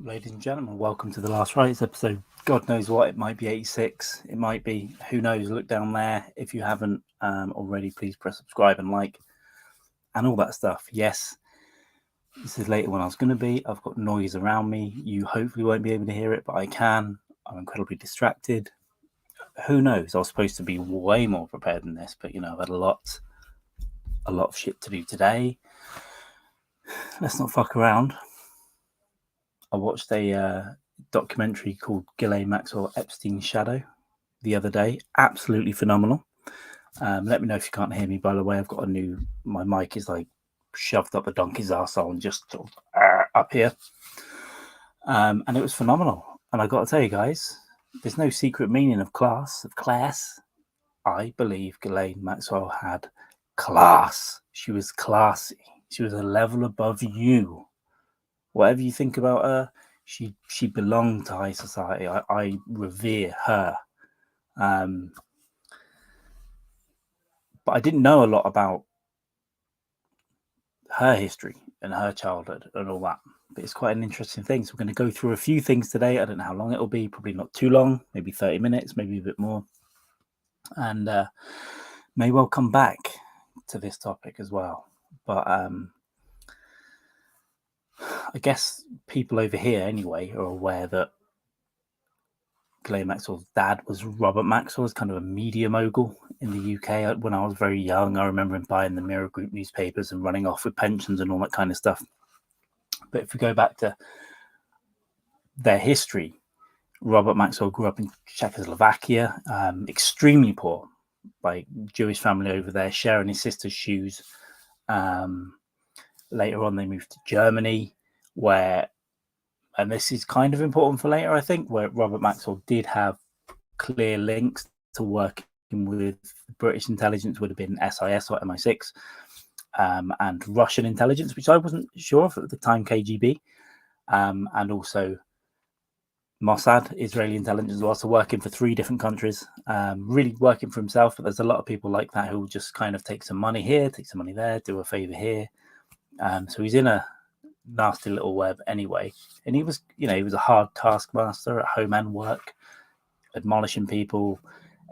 Ladies and gentlemen, welcome to the last Rites episode. God knows what, it might be 86, it might be, who knows, look down there. If you haven't already, please press subscribe and like and all that stuff. Yes, this is later when I was going to be. I've got noise around me. You hopefully won't be able to hear it, but I can. I'm incredibly distracted. Who knows? I was supposed to be way more prepared than this, but I've had a lot of shit to do today. Let's not fuck around. I watched a documentary called Ghislaine Maxwell Epstein's Shadow the other day. Absolutely phenomenal. Let me know if you can't hear me. By the way, I've got my mic is like shoved up the donkey's arsehole and just sort of up here. And it was phenomenal. And I got to tell you guys, there's no secret meaning of class. I believe Ghislaine Maxwell had class. She was classy. She was a level above you. Whatever you think about her, she belonged to high society. I revere her. But I didn't know a lot about her history and her childhood and all that. But it's quite an interesting thing. So we're going to go through a few things today. I don't know how long it'll be. Probably not too long. Maybe 30 minutes, maybe a bit more. And may well come back to this topic as well. But I guess people over here anyway are aware that Ghislaine Maxwell's dad was Robert Maxwell, was kind of a media mogul in the UK. When I was very young, I remember him buying the Mirror Group newspapers and running off with pensions and all that kind of stuff. But if we go back to their history, Robert Maxwell grew up in Czechoslovakia, extremely poor, like Jewish family over there, sharing his sister's shoes. Later on, they moved to Germany, where, and this is kind of important for later, I think, where Robert Maxwell did have clear links to working with British intelligence, would have been SIS or MI6, and Russian intelligence, which I wasn't sure of at the time, KGB, and also Mossad, Israeli intelligence as well, so working for 3 different countries, really working for himself. But there's a lot of people like that who will just kind of take some money here, take some money there, do a favor here. So he's in a nasty little web anyway. And he was a hard taskmaster at home and work, admonishing people.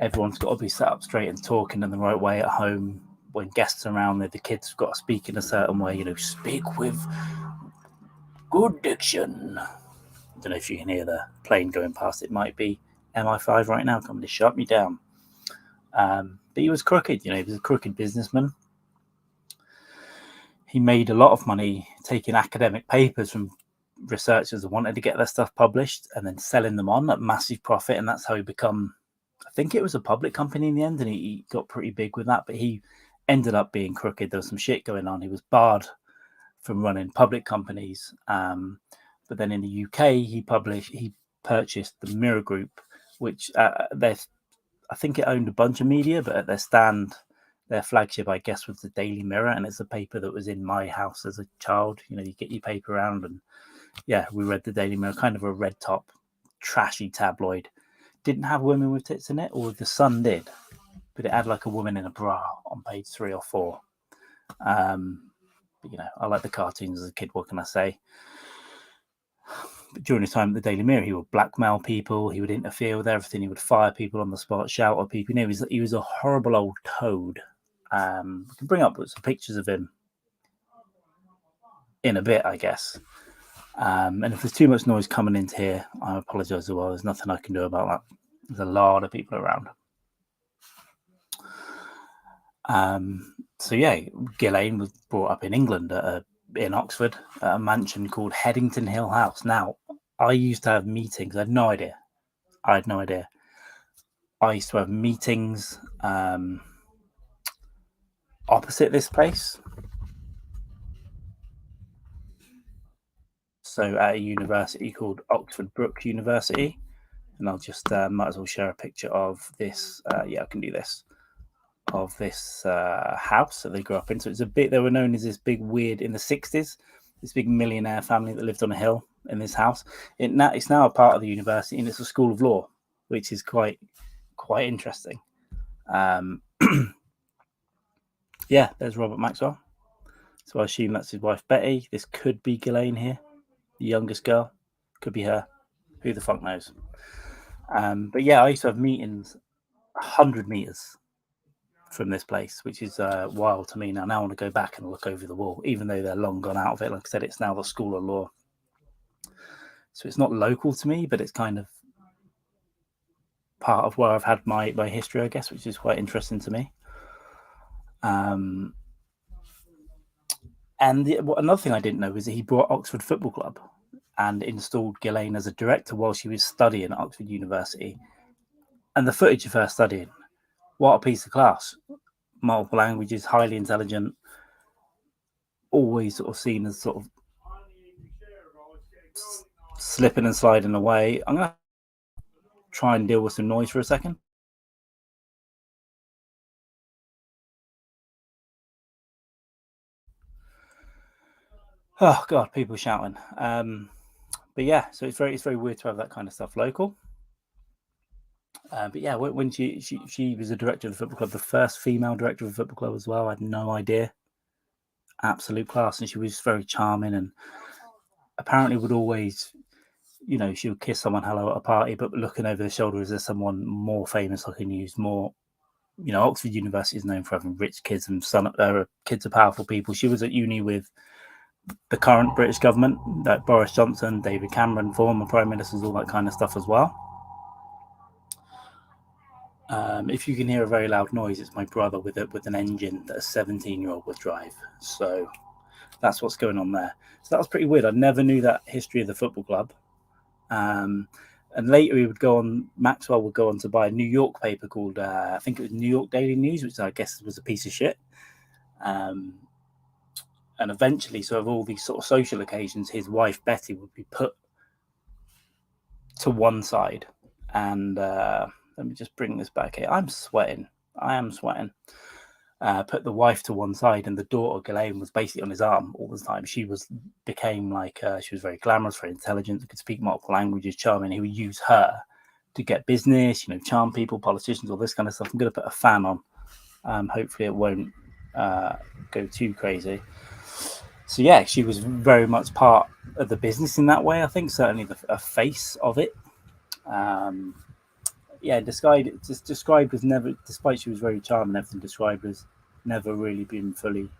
Everyone's got to be set up straight and talking in the right way at home. When guests are around, the kids have got to speak in a certain way, speak with good diction. I don't know if you can hear the plane going past. It might be MI5 right now coming to shut me down. But he was crooked, he was a crooked businessman. He made a lot of money taking academic papers from researchers that wanted to get their stuff published and then selling them on at massive profit. And that's how he become, I think it was a public company in the end, and he got pretty big with that. But he ended up being crooked. There was some shit going on. He was barred from running public companies. But then in the UK, he purchased the Mirror Group, which I think it owned a bunch of media, but at their flagship, I guess, was the Daily Mirror, and it's a paper that was in my house as a child. You get your paper around, and yeah, we read the Daily Mirror, kind of a red top, trashy tabloid. Didn't have women with tits in it, or the Sun did, but it had like a woman in a bra on page 3 or 4. But I like the cartoons as a kid. What can I say? But during his time at the Daily Mirror, he would blackmail people. He would interfere with everything. He would fire people on the spot, shout at people. He was a horrible old toad. We can bring up some pictures of him in a bit, I guess. And if there's too much noise coming into here, I apologise as well. There's nothing I can do about that. There's a lot of people around. So yeah, Ghislaine was brought up in England in Oxford at a mansion called Headington Hill House. Now, I used to have meetings. I had no idea. I used to have meetings opposite this place. So at a university called Oxford Brookes University. And I'll just might as well share a picture of this. Yeah, I can do this. Of this house that they grew up in. So they were known as this big weird in the 60s, this big millionaire family that lived on a hill in this house. It's now a part of the university, and it's a school of law, which is quite interesting. Yeah, there's Robert Maxwell. So I assume that's his wife Betty. This could be Ghislaine here, the youngest girl. Could be her. Who the fuck knows? But yeah, I used to have meetings 100 meters from this place, which is wild to me now. Now I want to go back and look over the wall, even though they're long gone out of it. Like I said, it's now the School of Law. So it's not local to me, but it's kind of part of where I've had my history, I guess, which is quite interesting to me. And another thing I didn't know is that he brought Oxford Football Club and installed Ghislaine as a director while she was studying at Oxford University. And the footage of her studying, what a piece of class. Multiple languages, highly intelligent, always sort of seen as sort of slipping and sliding away. I'm going to try and deal with some noise for a second. Oh God, people shouting. But yeah, so it's very weird to have that kind of stuff local. But yeah, when she was a director of the football club, the first female director of the football club as well. I had no idea. Absolute class, and she was very charming, and apparently would always, she would kiss someone hello at a party, but looking over the shoulder, is there someone more famous I can use more? Oxford University is known for having rich kids and kids of powerful people. She was at uni with the current British government, like Boris Johnson, David Cameron, former prime ministers, all that kind of stuff as well. If you can hear a very loud noise, it's my brother with an engine that a 17-year-old would drive. So that's what's going on there. So that was pretty weird. I never knew that history of the football club. And later Maxwell would go on to buy a New York paper called, I think it was New York Daily News, which I guess was a piece of shit. And eventually, so of all these sort of social occasions, his wife, Betty, would be put to one side. And let me just bring this back here. I am sweating. Put the wife to one side, and the daughter, Ghislaine, was basically on his arm all the time. She was very glamorous, very intelligent, could speak multiple languages, charming. He would use her to get business, charm people, politicians, all this kind of stuff. I'm going to put a fan on. Hopefully it won't go too crazy. So yeah, she was very much part of the business in that way. I think certainly a face of it. Described as never, despite she was very charming and everything, described as never really been fully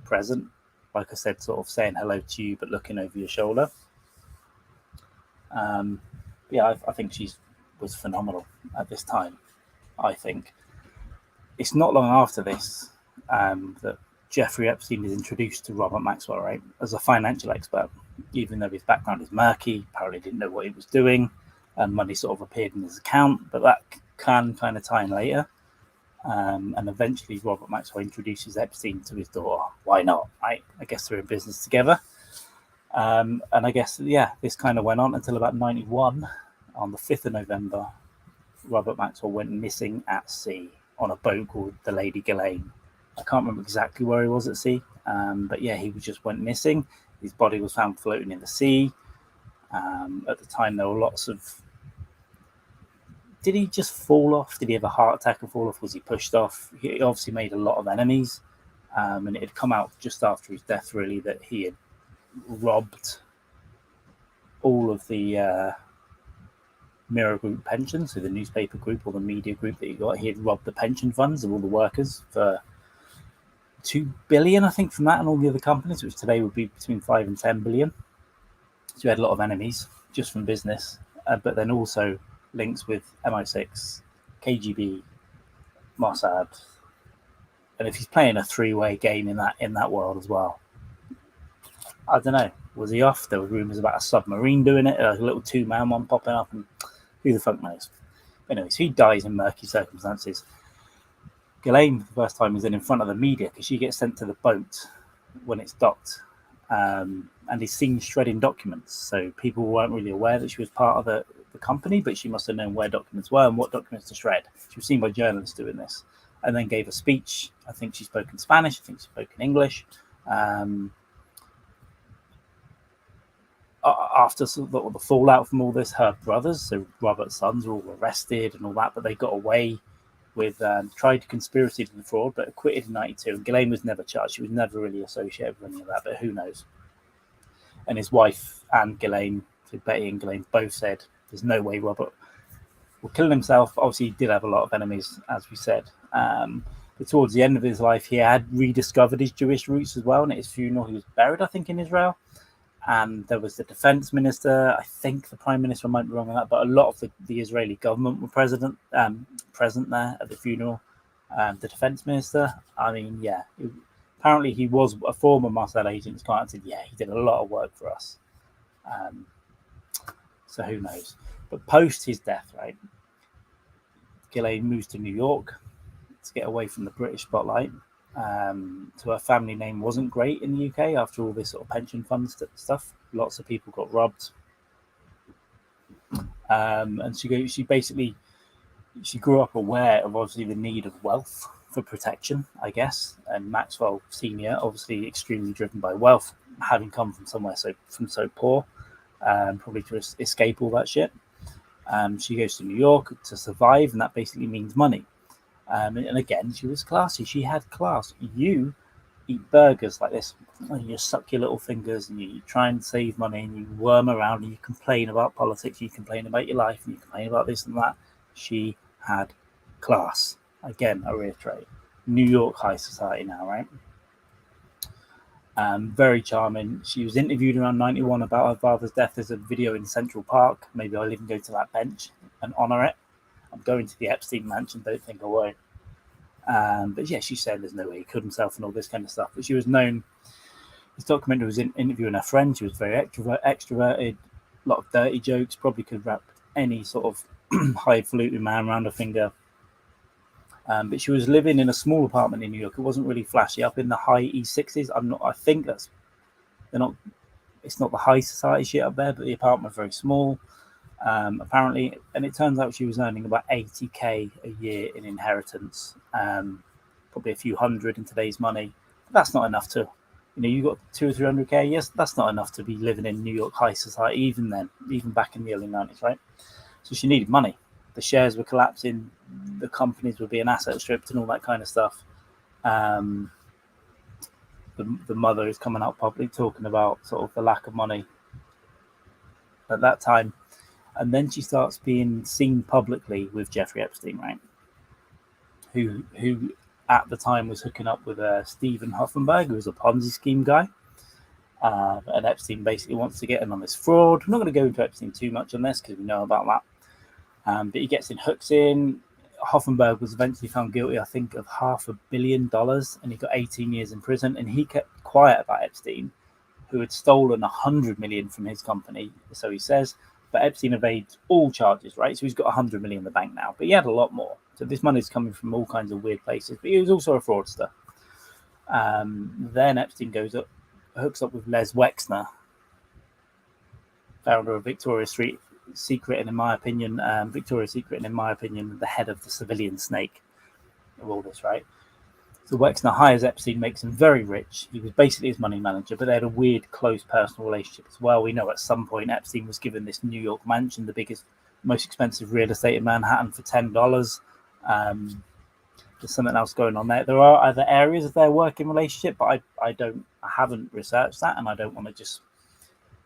present. Like I said, sort of saying hello to you, but looking over your shoulder. I think she was phenomenal at this time. I think it's not long after this that Jeffrey Epstein is introduced to Robert Maxwell, right, as a financial expert, even though his background is murky, apparently didn't know what he was doing. And money sort of appeared in his account, but that can kind of tie in later. And eventually Robert Maxwell introduces Epstein to his daughter. Why not, right? I guess they're in business together. And I guess, this kind of went on until about 91. On the 5th of November, Robert Maxwell went missing at sea on a boat called the Lady Ghislaine. I can't remember exactly where he was at sea, but he just went missing. His body was found floating in the sea. At the time, there were lots of... Did he just fall off? Did he have a heart attack and fall off? Was he pushed off? He obviously made a lot of enemies. And it had come out just after his death, really, that he had robbed all of the Mirror Group pensions, so the newspaper group or the media group that he got. He had robbed the pension funds of all the workers for $2 billion, I think, from that and all the other companies, which today would be between 5 and 10 billion. So he had a lot of enemies just from business, but then also links with MI6, KGB, Mossad, and if he's playing a three-way game in that world as well, I don't know. Was he off? There were rumours about a submarine doing it, like a little two-man one popping up, and who the fuck knows? But anyway, so he dies in murky circumstances. Ghislaine, for the first time, is then in front of the media because she gets sent to the boat when it's docked. And he's seen shredding documents. So people weren't really aware that she was part of the company, but she must have known where documents were and what documents to shred. She was seen by journalists doing this, and then gave a speech. I think she spoke in Spanish. I think she spoke in English. After the fallout from all this, her brothers, so Robert's sons, were all arrested and all that, but they got away with tried conspiracy to the fraud, but acquitted in 92. And Ghislaine was never charged. She was never really associated with any of that, but who knows? And his wife, Anne Ghislaine, So Betty and Ghislaine both said there's no way Robert will kill himself. Obviously, he did have a lot of enemies, as we said. But towards the end of his life, he had rediscovered his Jewish roots as well. And at his funeral, he was buried, I think, in Israel. And there was the defense minister. I think the prime minister, might be wrong on that, but a lot of the Israeli government were present there at the funeral. The defense minister, I mean, yeah, apparently he was a former Mossad agent. Client said, yeah, he did a lot of work for us. So who knows? But post his death, right, Ghislaine moves to New York to get away from the British spotlight. So her family name wasn't great in the UK after all this sort of pension fund stuff. Lots of people got robbed. And she basically grew up aware of obviously the need of wealth for protection, I guess. And Maxwell Senior, obviously extremely driven by wealth, having come from somewhere so poor, probably to escape all that shit. She goes to New York to survive, and that basically means money. And again, she was classy. She had class. You eat burgers like this, and you suck your little fingers, and you try and save money, and you worm around, and you complain about politics, you complain about your life, and you complain about this and that. She had class. Again, I reiterate, New York high society now, right? Very charming. She was interviewed around 91 about her father's death. There's a video in Central Park. Maybe I'll even go to that bench and honour it. I'm going to the Epstein mansion, don't think I won't. But yeah, she said there's no way he killed himself and all this kind of stuff. But she was known, this documentary was interviewing her friend. She was very extroverted, a lot of dirty jokes, probably could wrap any sort of highfalutin man around her finger. But she was living in a small apartment in New York. It wasn't really flashy, up in the high E60s. It's not the high society shit up there, but the apartment was very small. Apparently, and it turns out she was earning about 80k a year in inheritance, probably a few hundred in today's money. But that's not enough to, you got 200 or 300k. Yes, that's not enough to be living in New York high society, even then, even back in the early 90s, right? So she needed money. The shares were collapsing, the companies were being asset stripped, and all that kind of stuff. The mother is coming out publicly talking about sort of the lack of money at that time. And then she starts being seen publicly with Jeffrey Epstein, right? Who at the time was hooking up with Stephen Hoffenberg, who was a Ponzi scheme guy. And Epstein basically wants to get in on this fraud. I'm not going to go into Epstein too much on this because we know about that. But he gets in, hooks in. Hoffenberg was eventually found guilty, I think, of $500 million, and he got 18 years in prison. And he kept quiet about Epstein, who had stolen $100 million from his company, so he says. But Epstein evades all charges, right? So he's got $100 million in the bank now, but he had a lot more. So this money is coming from all kinds of weird places. But he was also a fraudster. Then Epstein hooks up with Les Wexner, founder of Victoria's Secret, and in my opinion, the head of the civilian snake of all this, right? So Wexner hires Epstein, makes him very rich. He was basically his money manager, but they had a weird, close personal relationship as well. We know at some point Epstein was given this New York mansion, the biggest, most expensive real estate in Manhattan, for $10. There's something else going on there. There are other areas of their working relationship, but I haven't researched that, and I don't want to just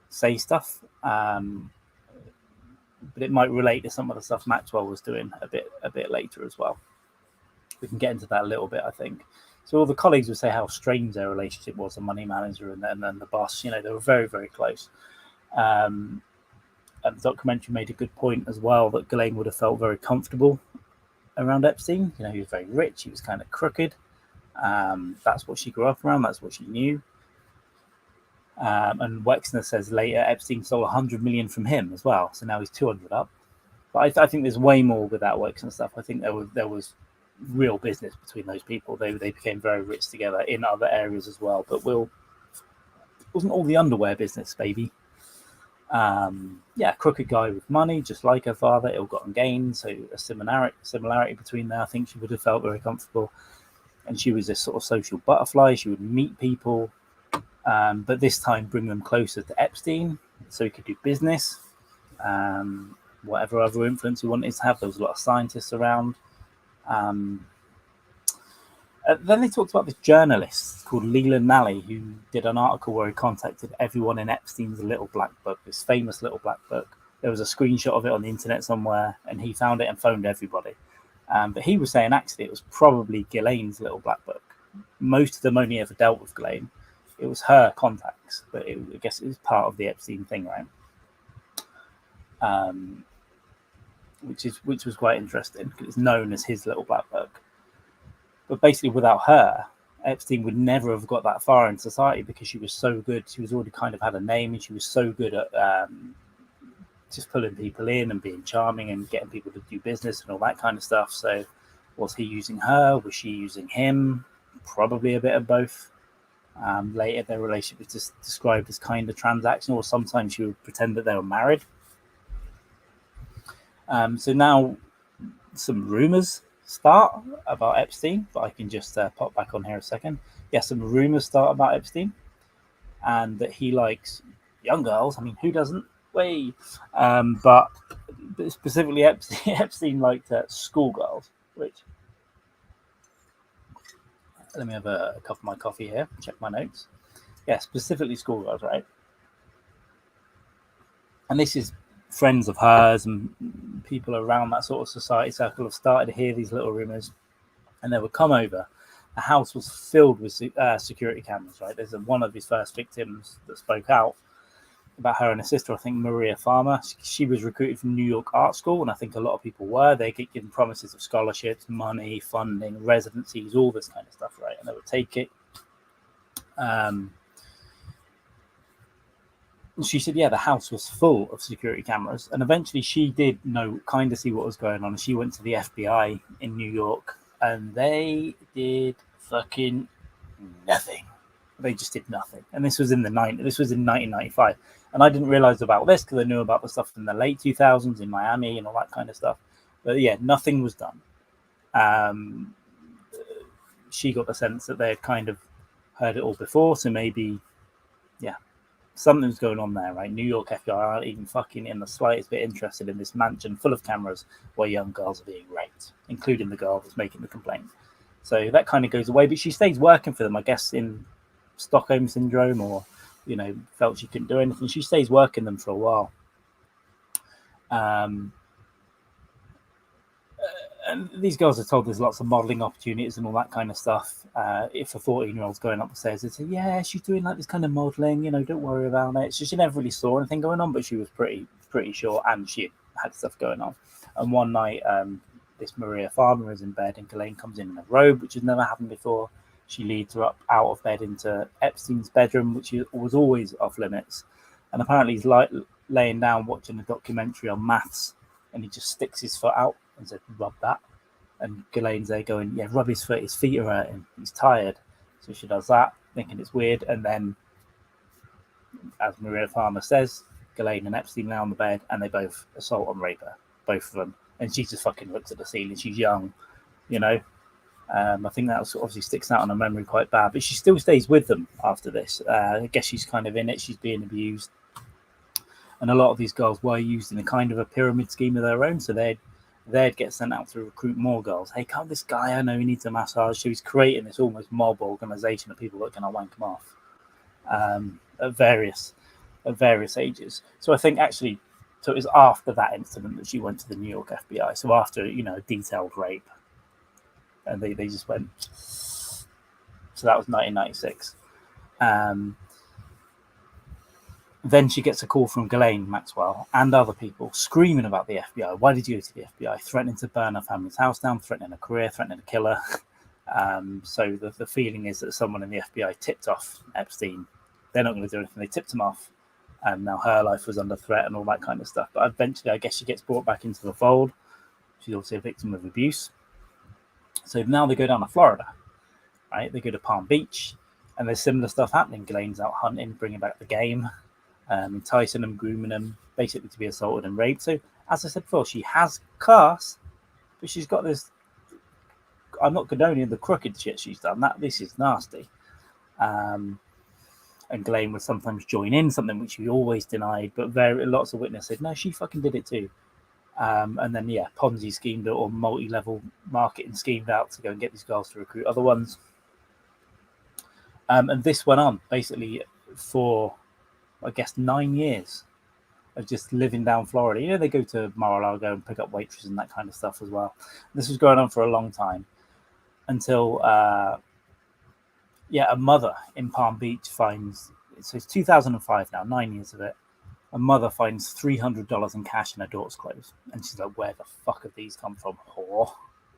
say stuff. But it might relate to some of the stuff Maxwell was doing a bit later as well. We can get into that a little bit, I think. So all the colleagues would say how strange their relationship was, the money manager and then the boss. They were very, very close. And the documentary made a good point as well that Ghislaine would have felt very comfortable around Epstein. He was very rich. He was kind of crooked. That's what she grew up around. That's what she knew. And Wexner says later Epstein stole $100 million from him as well. So now he's 200 up. But I think there's way more with that Wexner stuff. I think there was real business between those people. They became very rich together in other areas as well. But it wasn't all the underwear business, baby. Crooked guy with money, just like her father, ill-gotten gains. So a similarity between there. I think she would have felt very comfortable. And she was this sort of social butterfly. She would meet people. But this time bring them closer to Epstein so he could do business, whatever other influence he wanted to have. There was a lot of scientists around. And Then they talked about this journalist called Leland Nally, who did an article where he contacted everyone in Epstein's little black book, this famous little black book. There was a screenshot of it on the internet somewhere, and he found it and phoned everybody. But he was saying actually it was probably Ghislaine's little black book. Most of them only ever dealt with Ghislaine. It was her contacts, but I guess it was part of the Epstein thing, right? Which was quite interesting because it's known as his little black book. But basically, without her, Epstein would never have got that far in society because she was so good. She was already kind of had a name, and she was so good at just pulling people in and being charming and getting people to do business and all that kind of stuff. So, was he using her? Was she using him? Probably a bit of both. Later, their relationship was just described as kind of transactional, or sometimes she would pretend that they were married. So now some rumors start about Epstein, but I can just pop back on here a second. Yeah, some rumors start about Epstein, and that he likes young girls. I mean, who doesn't? But specifically, Epstein liked schoolgirls, which... Let me have a cup of my coffee here. Check my notes. Yeah, specifically schoolgirls, right? And this is friends of hers and people around that sort of society circle have started to hear these little rumors, and they would come over. The house was filled with security cameras, right? There's one of his first victims that spoke out about her and her sister, I think Maria Farmer. She was recruited from New York Art School, and I think a lot of people were. They get given promises of scholarships, money, funding, residencies, all this kind of stuff, right? And they would take it. She said, yeah, the house was full of security cameras. And eventually she did kind of see what was going on. And she went to the FBI in New York, and they did fucking nothing. They just did nothing. And this was in 1995. And I didn't realize about this because I knew about the stuff in the late 2000s in Miami and all that kind of stuff. But yeah, nothing was done. She got the sense that they had kind of heard it all before. So maybe, yeah, something's going on there, right? New York FBI aren't even fucking in the slightest bit interested in this mansion full of cameras where young girls are being raped, including the girl that's making the complaint. So that kind of goes away. But she stays working for them, I guess, in Stockholm syndrome, or felt she couldn't do anything. She stays working them for a while. And these girls are told there's lots of modelling opportunities and all that kind of stuff. If a 14-year-old's going up the stairs, they say, yeah, she's doing like this kind of modelling, don't worry about it. So she never really saw anything going on, but she was pretty sure, and she had stuff going on. And one night, this Maria Farmer is in bed, and Ghislaine comes in a robe, which has never happened before. She leads her up out of bed into Epstein's bedroom, which was always off limits. And apparently he's laying down watching a documentary on maths, and he just sticks his foot out and said, rub that. And Ghislaine's there going, yeah, rub his foot, his feet are hurting, he's tired. So she does that, thinking it's weird. And then, as Maria Farmer says, Ghislaine and Epstein lay on the bed, and they both assault and rape her, both of them. And she just fucking looks at the ceiling. She's young, I think that obviously sticks out on her memory quite bad, but she still stays with them after this. I guess she's kind of in it. She's being abused. And a lot of these girls were used in a kind of a pyramid scheme of their own. So they'd get sent out to recruit more girls. Hey, come this guy, I know he needs a massage. So he's creating this almost mob organization of people that can wank him off at various ages. So I think actually, so it was after that incident that she went to the New York FBI. So after, a detailed rape. And they just went. So that was 1996. Then she gets a call from Ghislaine Maxwell and other people screaming about the FBI. Why did you go to the FBI? Threatening to burn her family's house down, threatening a career, threatening to kill her. So the feeling is that someone in the FBI tipped off Epstein. They're not going to do anything. They tipped him off. And now her life was under threat and all that kind of stuff. But eventually, I guess she gets brought back into the fold. She's also a victim of abuse. So now they go down to Florida, right? They go to Palm Beach, and there's similar stuff happening. Ghislaine's out hunting, bringing back the game, enticing them, grooming them, basically to be assaulted and raped. So, as I said before, she has class, but she's got this... I'm not condoning the crooked shit she's done. This is nasty. And Ghislaine would sometimes join in, something which she always denied, but lots of witnesses said, no, she fucking did it too. And then, Ponzi schemed or multi-level marketing schemed out to go and get these girls to recruit other ones. And this went on basically for, I guess, 9 years of just living down Florida. They go to Mar-a-Lago and pick up waitresses and that kind of stuff as well. This was going on for a long time until, a mother in Palm Beach finds, so it's 2005 now, 9 years of it. A mother finds $300 in cash in her daughter's clothes. And she's like, where the fuck have these come from, whore?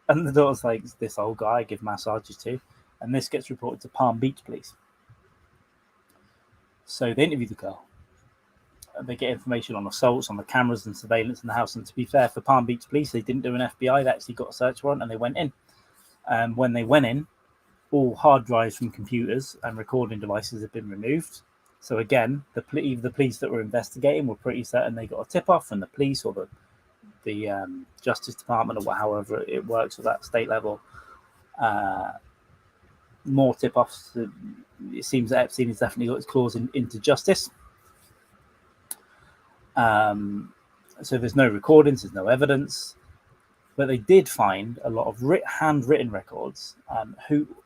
And the daughter's like, this old guy I give massages to. And this gets reported to Palm Beach police. So they interview the girl. They get information on assaults, on the cameras and surveillance in the house. And to be fair, for Palm Beach police, they didn't do an FBI. They actually got a search warrant and they went in. When they went in, all hard drives from computers and recording devices had been removed. So again, the police that were investigating were pretty certain they got a tip-off from the police or the Justice Department or however it works at that state level. More tip-offs. It seems that Epstein has definitely got his claws into justice. So there's no recordings, there's no evidence. But they did find a lot of handwritten records,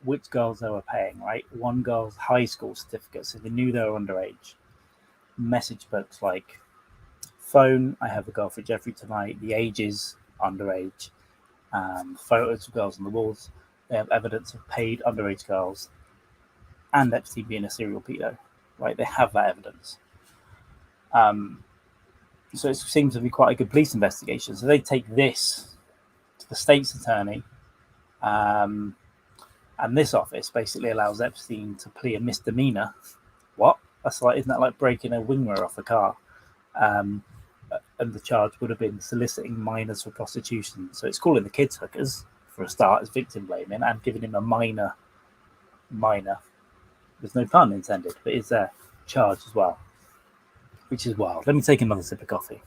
which girls they were paying, right? One girl's high school certificate, so they knew they were underage. Message books like, phone, I have a girlfriend Jeffrey tonight, the ages, underage. Photos of girls on the walls. They have evidence of paid underage girls and Epstein being a serial pedo, right? They have that evidence. So it seems to be quite a good police investigation. So they take this to the state's attorney, and this office basically allows Epstein to plead a misdemeanor. What? Isn't that like breaking a wing mirror off a car? And the charge would have been soliciting minors for prostitution. So it's calling the kids hookers for a start as victim blaming and giving him a minor. There's no pun intended, but it's a charge as well, which is wild. Let me take another sip of coffee.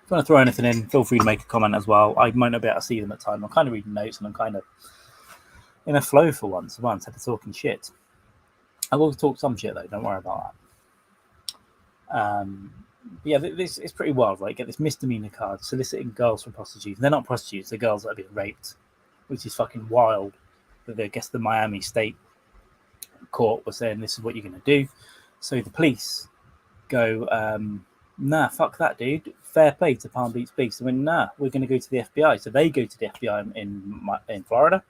If you want to throw anything in, feel free to make a comment as well. I might not be able to see them at the time. I'm kind of reading notes and I'm kind of in a flow for once instead of talking shit. I will talk some shit though, don't worry about that. This is pretty wild, right? Get this misdemeanor card soliciting girls for prostitution. They're not prostitutes, they're girls that have been raped, which is fucking wild. But I guess the Miami State Court was saying this is what you're going to do. So the police go, nah, fuck that, dude. Fair play to Palm Beach police. They went, nah, we're going to go to the FBI. So they go to the FBI in Florida.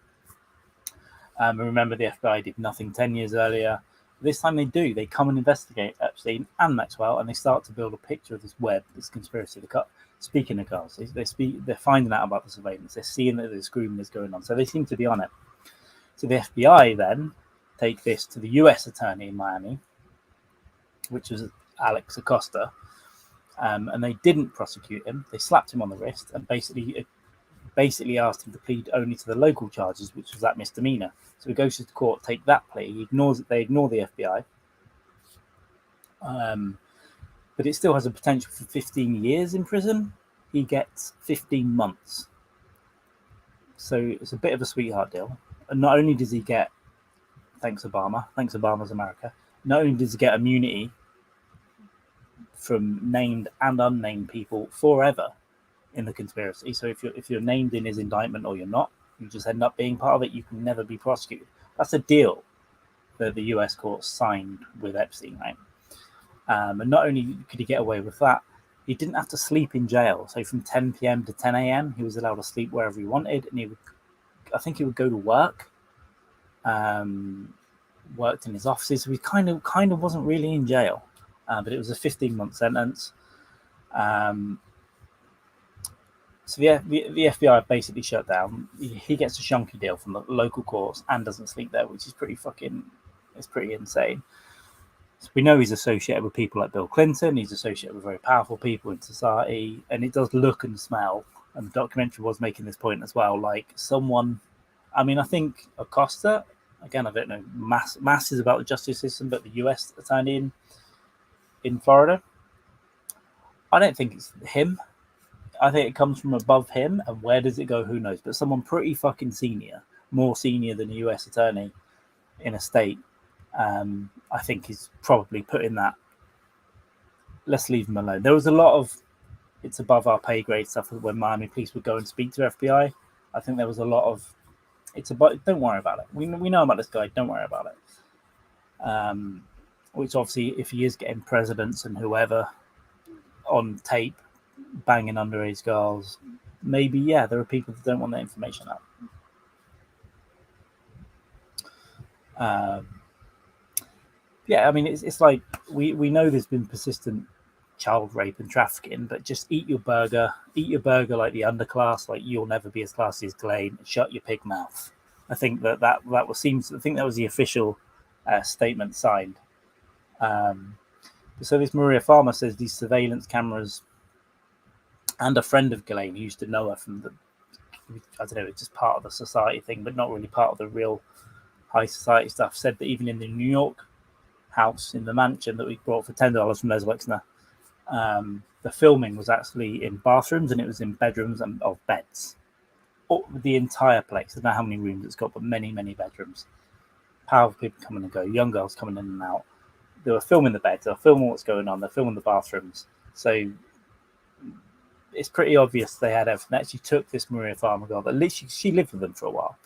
And remember, the FBI did nothing 10 years earlier. This time they do. They come and investigate Epstein and Maxwell, and they start to build a picture of this web, this conspiracy. Speaking of girls, they're finding out about the surveillance. They're seeing that this grooming is going on. So they seem to be on it. So the FBI then take this to the U.S. attorney in Miami, which was Alex Acosta, and they didn't prosecute him. They slapped him on the wrist and basically asked him to plead only to the local charges, which was that misdemeanor. So he goes to the court, take that plea. He ignores it. They ignore the FBI. But it still has a potential for 15 years in prison. He gets 15 months. So it's a bit of a sweetheart deal. And not only does he get, thanks Obama's America, not only does he get immunity from named and unnamed people forever in the conspiracy. So if you're named in his indictment or you're not, you just end up being part of it. You can never be prosecuted. That's a deal that the US court signed with Epstein, right? And not only could he get away with that, he didn't have to sleep in jail. So from 10 p.m. to 10 a.m., he was allowed to sleep wherever he wanted, and he would go to work. Worked in his offices. So he kind of wasn't really in jail, but it was a 15-month sentence. So the FBI basically shut down. He gets a shonky deal from the local courts and doesn't sleep there, which is pretty insane. So we know he's associated with people like Bill Clinton. He's associated with very powerful people in society, and it does look and smell. And the documentary was making this point as well. Like someone, I think Acosta, again, I don't know masses about the justice system, but the U.S. attorney in Florida, I don't think it's him. I think it comes from above him, and where does it go? Who knows? But someone pretty fucking senior, more senior than a U.S. attorney in a state, I think is probably putting that. Let's leave them alone. There was a lot of it's above our pay grade stuff when Miami police would go and speak to FBI. I think there was a lot of it's about. Don't worry about it. We know about this guy. Don't worry about it. Which obviously, if he is getting presidents and whoever on tape banging underage girls, maybe there are people that don't want that information out. I mean, it's like we know there's been persistent child rape and trafficking, but just eat your burger like the underclass, like you'll never be as classy as Ghislaine, shut your pig mouth. I think that was I think that was the official statement signed. So this Maria Farmer says these surveillance cameras, and a friend of Ghislaine who used to know her from I don't know, it's just part of the society thing, but not really part of the real high society stuff, said that even in the New York house in the mansion that we bought for $10 from Les Wexner, the filming was actually in bathrooms and it was in bedrooms and of beds. The entire place. I don't know how many rooms it's got, but many, many bedrooms. Powerful people coming and go, young girls coming in and out. They were filming the beds, they were filming what's going on, they're filming the bathrooms. So it's pretty obvious they had everything. They actually took this Maria Farmer girl, but literally she lived with them for a while,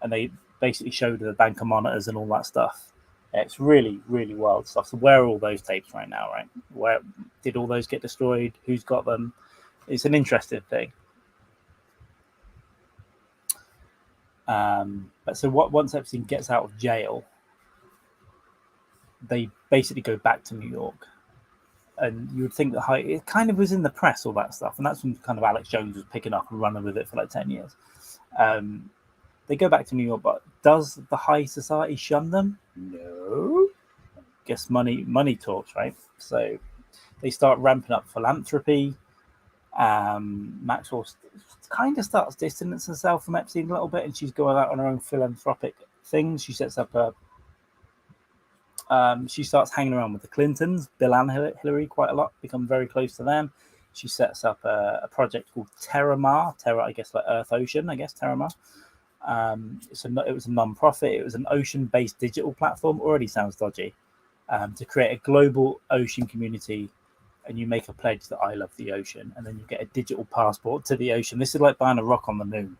and they basically showed her the bank of monitors and all that stuff. It's really, really wild stuff. So where are all those tapes right now, right? Where did all those get destroyed? Who's got them? It's an interesting thing. But so once Epstein gets out of jail, they basically go back to New York. And you would think that it kind of was in the press, all that stuff. And that's when kind of Alex Jones was picking up and running with it for like 10 years. They go back to New York, but does the high society shun them? No. Guess money talks, right? So they start ramping up philanthropy. Maxwell kind of starts distancing herself from Epstein a little bit, and she's going out on her own philanthropic things. She sets up she starts hanging around with the Clintons, Bill and Hillary, quite a lot, become very close to them. She sets up a project called Terramar, I guess like Earth Ocean, Terramar. It was a non-profit. It was an ocean-based digital platform. Already sounds dodgy. To create a global ocean community, and you make a pledge that I love the ocean, and then you get a digital passport to the ocean. This is like buying a rock on the moon.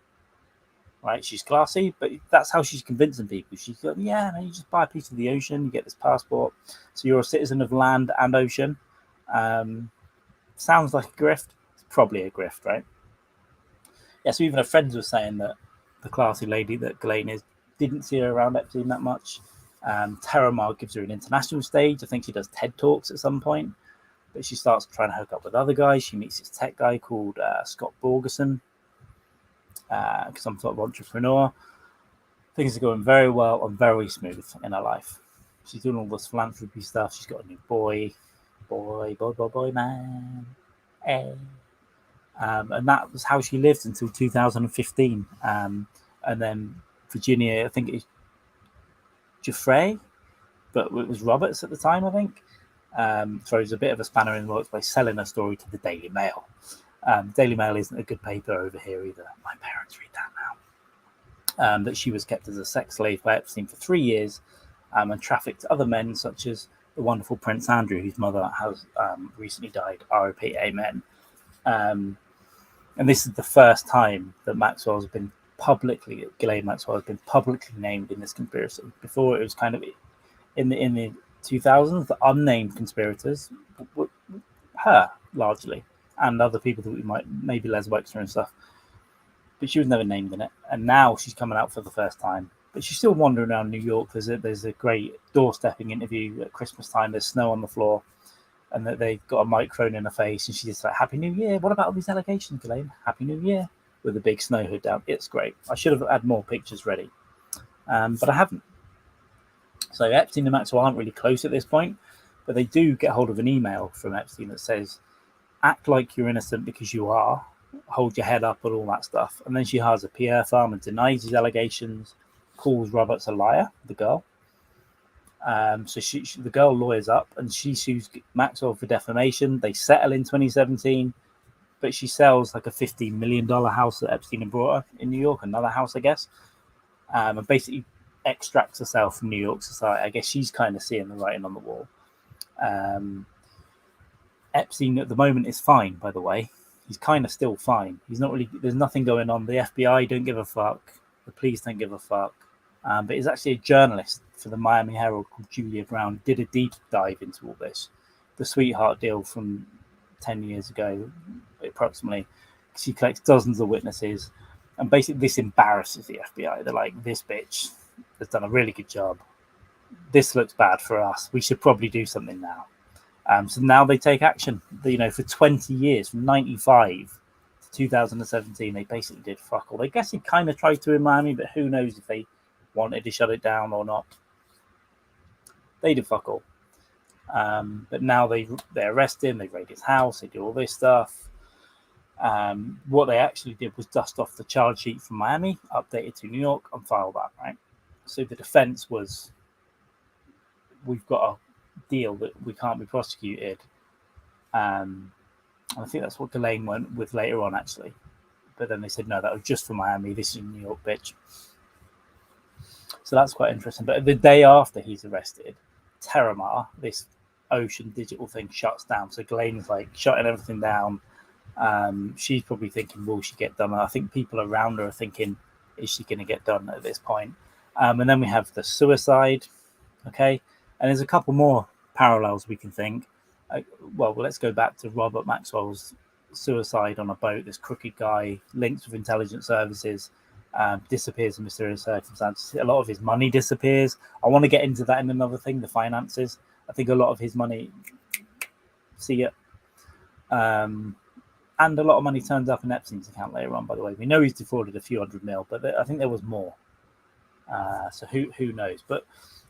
Right, she's classy, but that's how she's convincing people. She's going, you just buy a piece of the ocean, you get this passport, so you're a citizen of land and ocean. Sounds like a grift. It's probably a grift, right? So even her friends were saying that the classy lady that Ghislaine is didn't see her around Epstein that much. Terramar gives her an international stage. I think she does TED Talks at some point, but she starts trying to hook up with other guys. She meets this tech guy called Scott Borgeson, some sort of entrepreneur. Things are going very well and very smooth in her life. She's doing all this philanthropy stuff. She's got a new boy, man. Hey. And that was how she lived until 2015. And then Virginia, I think it's Giuffre, but it was Roberts at the time, I think, throws a bit of a spanner in the works by selling her story to the Daily Mail. Daily Mail isn't a good paper over here either. My parents read that now. That she was kept as a sex slave by Epstein for 3 years, and trafficked to other men, such as the wonderful Prince Andrew, whose mother has recently died. R.I.P. Amen. And this is the first time that Ghislaine Maxwell has been publicly named in this conspiracy. Before, it was kind of in the 2000s, the unnamed conspirators were her largely, and other people that we might, maybe Les Wexner and stuff, but she was never named in it. And now she's coming out for the first time, but she's still wandering around New York. There's a great doorstepping interview at Christmas time. There's snow on the floor, and that they've got a microphone in her face, and she's just like, "Happy New Year! What about all these allegations, Ghislaine? Happy New Year!" with a big snow hood down. It's great. I should have had more pictures ready, but I haven't. So Epstein and Maxwell aren't really close at this point, but they do get hold of an email from Epstein that says, "Act like you're innocent because you are. Hold your head up," and all that stuff. And then she hires a PR firm and denies his allegations, calls Roberts a liar, the girl. So the girl lawyers up and she sues Maxwell for defamation. They settle in 2017, but she sells like a $15 million house that Epstein had brought her in New York, another house, I guess. And basically, extracts herself from New York society. I guess she's kind of seeing the writing on the wall. Epstein at the moment is fine, by the way. He's kind of still fine. He's not really. There's nothing going on. The FBI don't give a fuck. The police don't give a fuck. But he's actually a journalist for the Miami Herald called Julia Brown. Did a deep dive into all this. The sweetheart deal from 10 years ago, approximately. She collects dozens of witnesses. And basically, this embarrasses the FBI. They're like, this bitch has done a really good job. This looks bad for us. We should probably do something now. So now they take action. For 20 years, from 95 to 2017, they basically did fuck all. I guess he kind of tried to in Miami, but who knows if they wanted to shut it down or not. They did fuck all. But now they arrest him, they raid his house, they do all this stuff. What they actually did was dust off the charge sheet from Miami, update it to New York, and file that, right? So the defense was, we've got a deal that we can't be prosecuted. And I think that's what Ghislaine went with later on, actually. But then they said, no, that was just for Miami. This is New York, bitch. So that's quite interesting. But the day after he's arrested, Terramar, this ocean digital thing, shuts down. So Ghislaine's like shutting everything down. She's probably thinking, will she get done? I think people around her are thinking, is she going to get done at this point? And then we have the suicide. Okay. And there's a couple more parallels we can think. Well, let's go back to Robert Maxwell's suicide on a boat. This crooked guy, links with intelligence services, disappears in mysterious circumstances. A lot of his money disappears. I want to get into that in another thing, the finances. I think a lot of his money, see it. And a lot of money turns up in Epstein's account later on, by the way. We know he's defrauded a few $100 million, but I think there was more. So who knows? But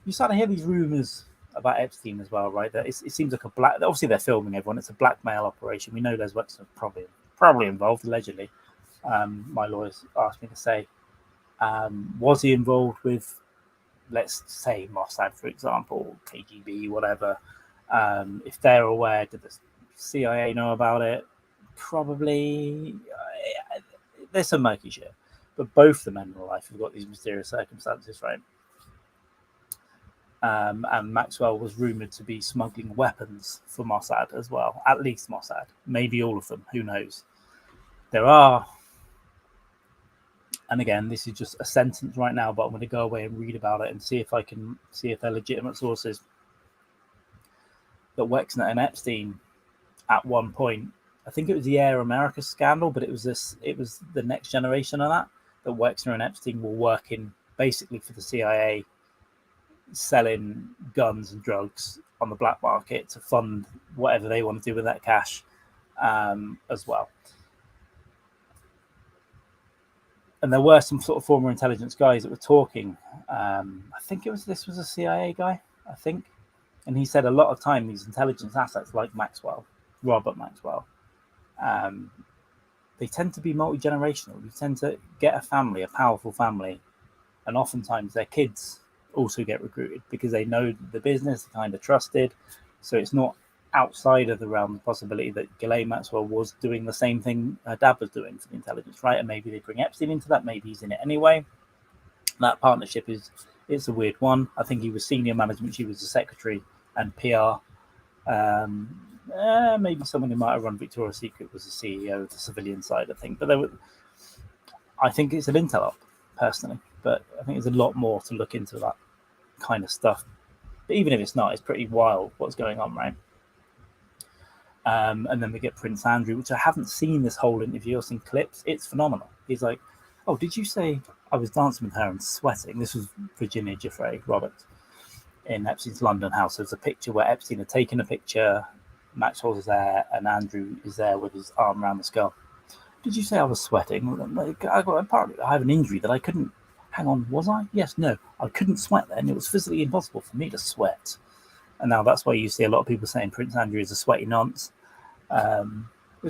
you start to hear these rumors about Epstein as well, right? That it seems like obviously they're filming everyone. It's a blackmail operation. We know Les Wexner probably involved, allegedly. My lawyers asked me to say, was he involved with, let's say, Mossad, for example, KGB, whatever? If they're aware, did the CIA know about it? Probably. There's some murky shit. But both the men in life have got these mysterious circumstances, right? And Maxwell was rumored to be smuggling weapons for Mossad as well. At least Mossad. Maybe all of them. Who knows? There are, and again, this is just a sentence right now, but I'm going to go away and read about it and see if they're legitimate sources. That Wexner and Epstein, at one point, I think it was the Air America scandal, but it was the next generation of that Wexner and Epstein were working basically for the CIA, selling guns and drugs on the black market to fund whatever they want to do with that cash, as well. And there were some sort of former intelligence guys that were talking. I think this was a CIA guy, I think. And he said a lot of time these intelligence assets like Robert Maxwell, they tend to be multi-generational. You tend to get a powerful family, and oftentimes their kids also get recruited because they know the business, they're kind of trusted. So it's not outside of the realm of possibility that Ghislaine Maxwell was doing the same thing her dad was doing for the intelligence, right? And maybe they bring Epstein into that. Maybe he's in it anyway. That partnership it's a weird one. I think he was senior management. She was the secretary and PR. Maybe someone who might have run Victoria's Secret was the CEO of the civilian side, I think. But I think it's an intel op, personally. But I think there's a lot more to look into that kind of stuff. But even if it's not, it's pretty wild what's going on, right? And then we get Prince Andrew, which I haven't seen this whole interview. I've seen clips. It's phenomenal. He's like, oh, did you say I was dancing with her and sweating? This was Virginia Giuffre Roberts in Epstein's London house. There's a picture where Epstein had taken a picture, Maxwell's there, and Andrew is there with his arm around the skull. Did you say I was sweating? Apparently, I have an injury that I couldn't. Hang on, was I? Yes, no, I couldn't sweat then. It was physically impossible for me to sweat. And now that's why you see a lot of people saying Prince Andrew is a sweaty nonce. I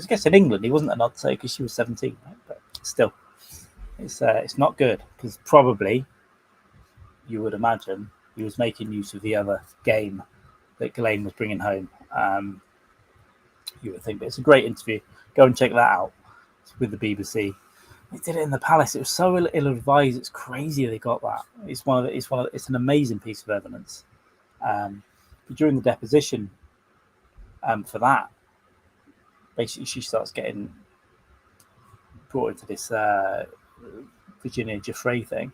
guess in England he wasn't a nonce because she was 17, right? But still, it's not good because probably you would imagine he was making use of the other game that Ghislaine was bringing home. You would think, but it's a great interview. Go and check that out. It's with the BBC. They did it in the palace. It was so ill-advised. It's crazy they got that. It's an amazing piece of evidence. But during the deposition, for that, basically she starts getting brought into this Virginia Giuffre thing.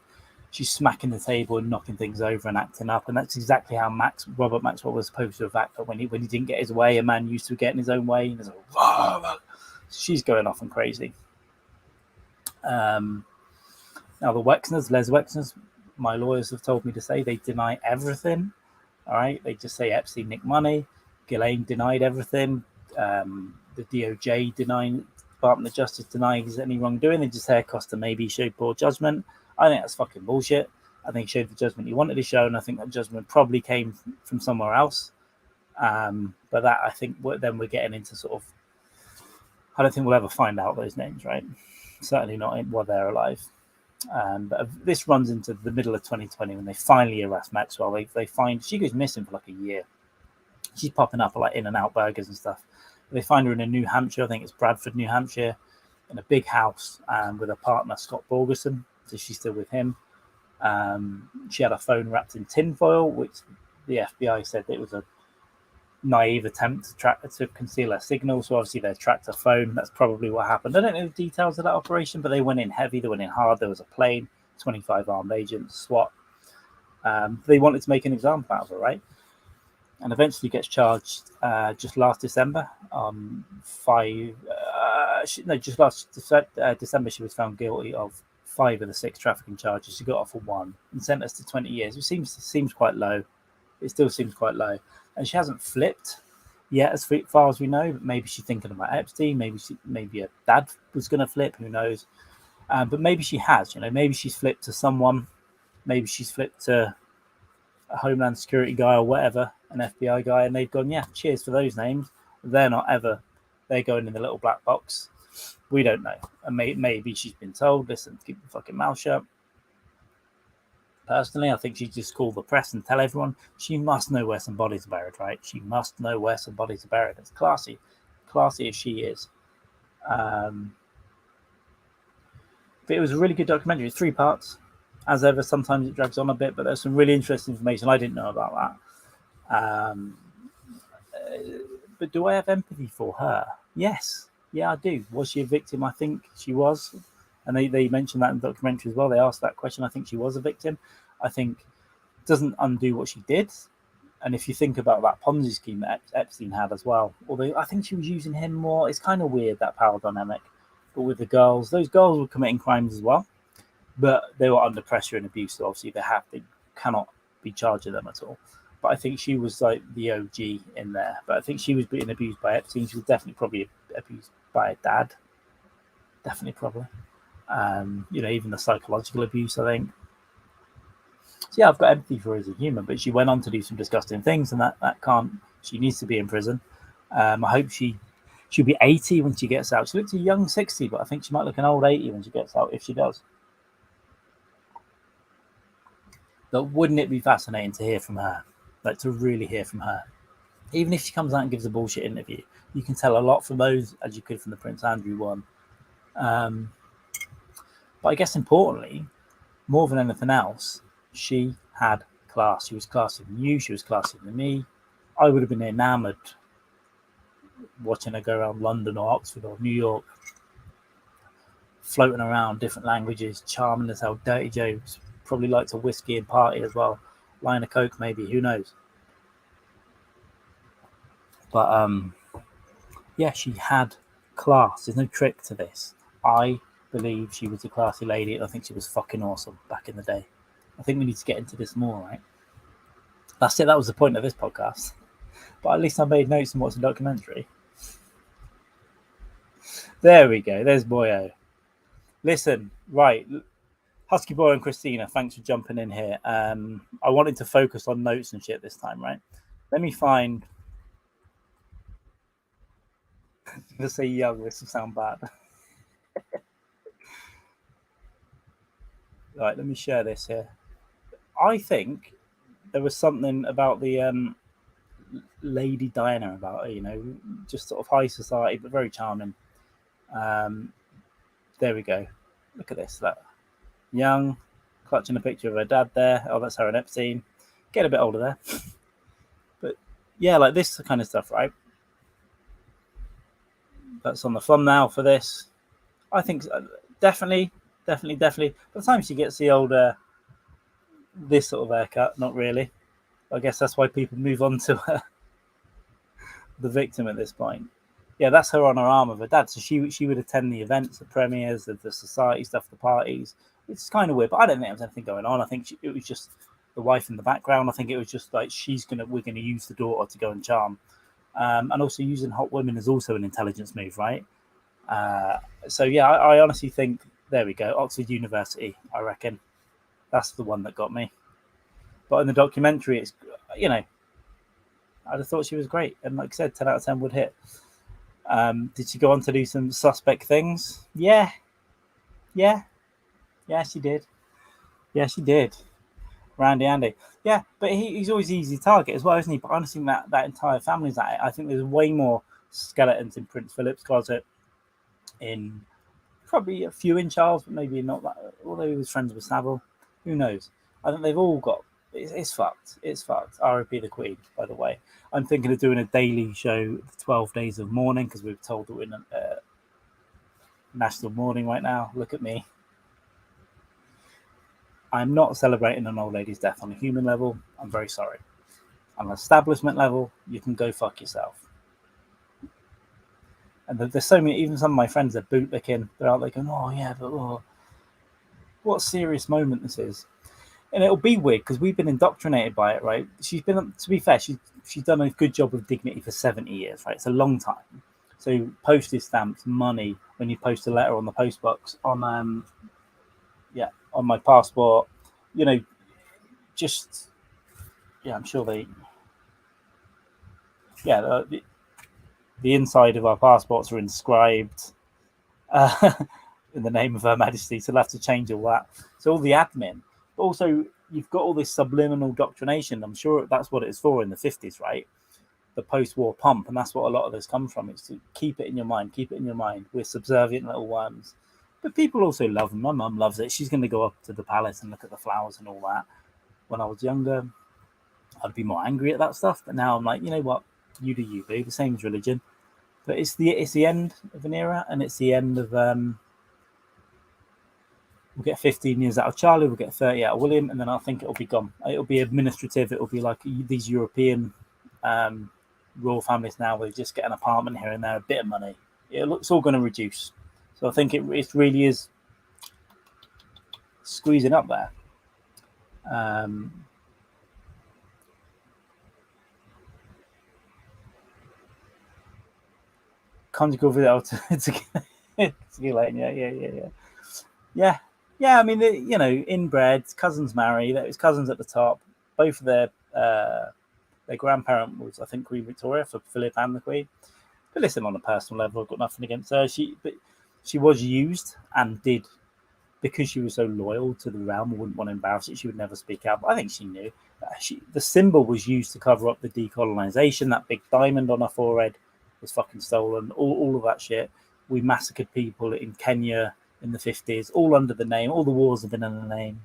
She's smacking the table and knocking things over and acting up, and that's exactly how Robert Maxwell was supposed to have acted when he didn't get his way. A man used to getting his own way, and he's like, whoa. She's going off and crazy. Now the Les Wexners, my lawyers have told me to say they deny everything. All right, they just say Epstein nicked money. Ghislaine denied everything. The DOJ denying, Department of Justice denies any wrongdoing. They just say Acosta maybe showed poor judgment. I think that's fucking bullshit. I think he showed the judgment he wanted to show, and I think that judgment probably came from somewhere else. But that, I think, then we're getting into sort of, I don't think we'll ever find out those names, right? Certainly not while they're alive. But this runs into the middle of 2020 when they finally arrest Maxwell. They find she goes missing for like a year. She's popping up like in and out burgers and stuff. They find her in New Hampshire. I think it's Bradford, New Hampshire, in a big house with a partner, Scott Borgerson. So she's still with him. She had a phone wrapped in tinfoil, which the FBI said it was a naive attempt to conceal her signal. So obviously they tracked her phone. That's probably what happened. I don't know the details of that operation, but they went in heavy. They went in hard. There was a plane, 25 armed agents, SWAT. They wanted to make an example out of her, right? And eventually gets charged just last December on just last December she was found guilty of 5 of the 6 trafficking charges. She got off for 1 and sentenced to 20 years. It seems quite low. It still seems quite low. And she hasn't flipped yet, as far as we know. But maybe she's thinking about Epstein. Maybe her dad was going to flip. Who knows? But maybe she has. Maybe she's flipped to someone. Maybe she's flipped to a Homeland Security guy or whatever, an FBI guy, and they've gone, yeah, cheers for those names. They're not ever. They're going in the little black box. We don't know. And maybe she's been told, listen, keep the fucking mouth shut. Personally, I think she just call the press and tell everyone she must know where some bodies are buried, right? She must know where some bodies are buried. It's classy as she is. But it was a really good documentary. It's 3 parts. As ever, sometimes it drags on a bit, but there's some really interesting information I didn't know about that. But do I have empathy for her? Yes. Yeah, I do. Was she a victim? I think she was. And they mentioned that in the documentary as well. They asked that question. I think she was a victim. I think it doesn't undo what she did. And if you think about that Ponzi scheme that Epstein had as well, although I think she was using him more, it's kind of weird, that power dynamic. But with the girls, those girls were committing crimes as well. But they were under pressure and abuse, so obviously they cannot be charged with them at all. But I think she was like the OG in there. But I think she was being abused by Epstein. She was definitely probably abused by her dad. Definitely, probably. Even the psychological abuse, I think. So yeah, I've got empathy for her as a human, but she went on to do some disgusting things, and that can't. She needs to be in prison. I hope she'll be 80 when she gets out. She looks a young 60, but I think she might look an old 80 when she gets out, if she does. But wouldn't it be fascinating to hear from her? Like, to really hear from her. Even if she comes out and gives a bullshit interview, you can tell a lot from those, as you could from the Prince Andrew one. But I guess importantly, more than anything else, she had class. She was classier than you. She was classier than me. I would have been enamoured watching her go around London or Oxford or New York, floating around different languages, charming as hell. Dirty Joe's probably liked a whiskey and party as well. Line of coke, maybe. Who knows? But yeah, she had class. There's no trick to this. I believe she was a classy lady. I think she was fucking awesome back in the day. I think we need to get into this more, right? That's it. That was the point of this podcast. But at least I made notes and watched the documentary. There we go. There's Boyo. Listen, right. Husky Boy and Christina, thanks for jumping in here. I wanted to focus on notes and shit this time, right? Let me find. I'm going to say young. This will sound bad. Right, let me share this here. I think there was something about the Lady Diana about her, just sort of high society, but very charming. There we go. Look at this. That young, clutching a picture of her dad there. Oh, that's her and Epstein. Get a bit older there. But yeah, like this kind of stuff, right? That's on the thumbnail for this. I think definitely. By the time she gets the older, this sort of haircut, not really. I guess that's why people move on to the victim at this point. Yeah, that's her on her arm of her dad. So she would attend the events, the premieres, the society stuff, the parties. It's kind of weird, but I don't think there was anything going on. I think it was just the wife in the background. I think it was just like we're gonna use the daughter to go and charm, and also using hot women is also an intelligence move, right? So yeah, I honestly think there we go. Oxford University, I reckon that's the one that got me. But in the documentary, it's I'd have thought she was great, and like I said, 10 out of 10 would hit. Did she go on to do some suspect things? Yeah, she did. Yeah, she did. Randy Andy. Yeah, but he's always an easy target as well, isn't he? But honestly, that entire family's at it. I think there's way more skeletons in Prince Philip's closet, in probably a few in Charles, but maybe not that. Although he was friends with Savile, who knows? I think they've all got. It's fucked. It's fucked. R.I.P. the Queen, by the way. I'm thinking of doing a daily show, 12 Days of Mourning, because we've told that we're in national mourning right now. Look at me. I'm not celebrating an old lady's death on a human level. I'm very sorry. On an establishment level, you can go fuck yourself. And there's so many, even some of my friends are bootlicking. They're out there going, oh yeah, but what serious moment this is. And it'll be weird because we've been indoctrinated by it, right? She's been, to be fair, she's done a good job of dignity for 70 years, right? It's a long time. So postage stamps, money, when you post a letter on the postbox, on my passport, just I'm sure the inside of our passports are inscribed in the name of Her Majesty, so they'll have to change all that. So all the admin, but also you've got all this subliminal doctrination. I'm sure that's what it's for in the 50s, right? The post-war pomp, and that's what a lot of this comes from. It's to keep it in your mind. We're subservient little worms. But people also love them. My mum loves it. She's going to go up to the palace and look at the flowers and all that. When I was younger, I'd be more angry at that stuff. But now I'm like, you know what? You do you, boo. The same as religion. But it's the end of an era, and it's the end of we'll get 15 years out of Charlie, we'll get 30 out of William, and then I think it'll be gone. It'll be administrative. It'll be like these European royal families now. We just get an apartment here and there, a bit of money. It's all going to reduce. So I think it really is squeezing up there. Conjugal video to Ghislaine, yeah. I mean, inbred cousins marry. There's cousins at the top. Both of their grandparent was, I think, Queen Victoria for Philip and the Queen. But listen, on a personal level, I've got nothing against her. She was used and did, because she was so loyal to the realm, wouldn't want to embarrass it. She would never speak out. But I think she knew. The symbol was used to cover up the decolonization. That big diamond on her forehead was fucking stolen. All of that shit. We massacred people in Kenya in the 50s, all under the name. All the wars have been under the name,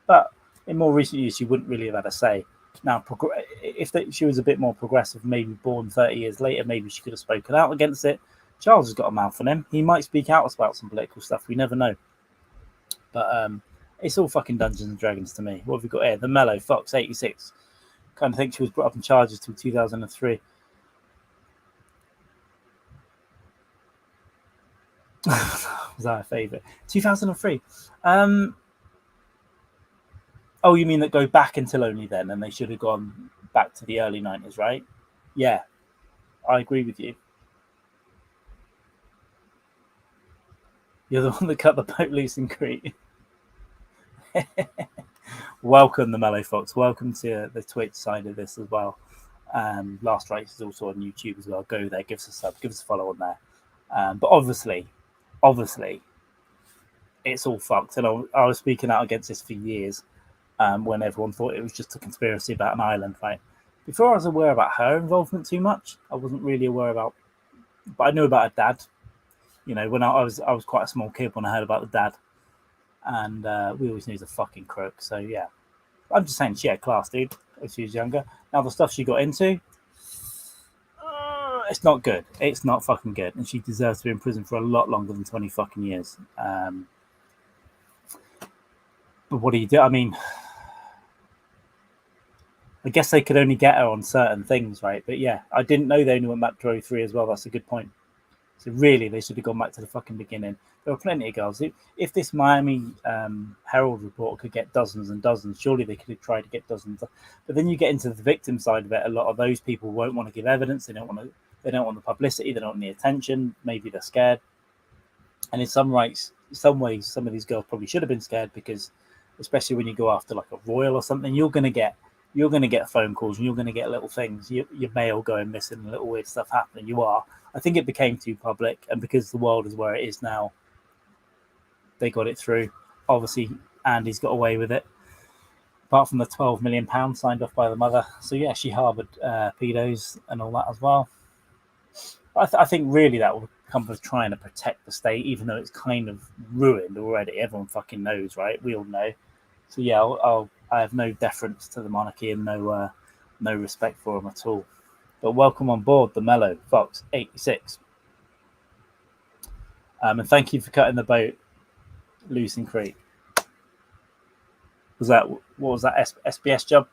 But in more recent years, she wouldn't really have had a say. Now, if she was a bit more progressive, maybe born 30 years later, maybe she could have spoken out against it. Charles has got a mouth on him. He might speak out about some political stuff. We never know. But it's all fucking Dungeons and Dragons to me. What have we got here? The Mellow Fox 86. Kind of think she was brought up in charges till 2003. Was that a favourite? 2003. Oh, you mean that go back until only then, and they should have gone back to the early 90s, right? Yeah, I agree with you. You're the one that cut the boat loose in Crete. Welcome, the Mellow Fox. Welcome to the Twitch side of this as well. Last Rites is also on YouTube as well. Go there, give us a sub, give us a follow on there. But obviously, it's all fucked. And I was speaking out against this for years. When everyone thought it was just a conspiracy about an island, right? Before I was aware about her involvement too much, I wasn't really aware about, but I knew about her dad. You know, when I was quite a small kid when I heard about the dad, and we always knew he was a fucking crook. So yeah, I'm just saying she had class, dude. If she was younger. Now the stuff she got into, it's not good. It's not fucking good, and she deserves to be in prison for a lot longer than 20 fucking years. But what do you do? I mean, I guess they could only get her on certain things, right? But yeah, I didn't know they only went back to 03 as well. That's a good point. So really, they should have gone back to the fucking beginning. There were plenty of girls. If this Miami Herald report could get dozens and dozens, surely they could have tried to get dozens. But then you get into the victim side of it. A lot of those people won't want to give evidence. They don't want to. They don't want the publicity. They don't want the attention. Maybe they're scared. And in some ways, some of these girls probably should have been scared because, especially when you go after like a royal or something, you're going to get phone calls and you're going to get little things. Your mail going missing and little weird stuff happening. You are. I think it became too public, and because the world is where it is now, they got it through. Obviously, Andy's got away with it, apart from the £12 million signed off by the mother. So yeah, she harboured pedos and all that as well. I think really that will come from trying to protect the state, even though it's kind of ruined already. Everyone fucking knows, right? We all know. So yeah, I have no deference to the monarchy and no respect for them at all. But welcome on board the Mellow Fox 86. And thank you for cutting the boat loose in Creek. What was that SBS job?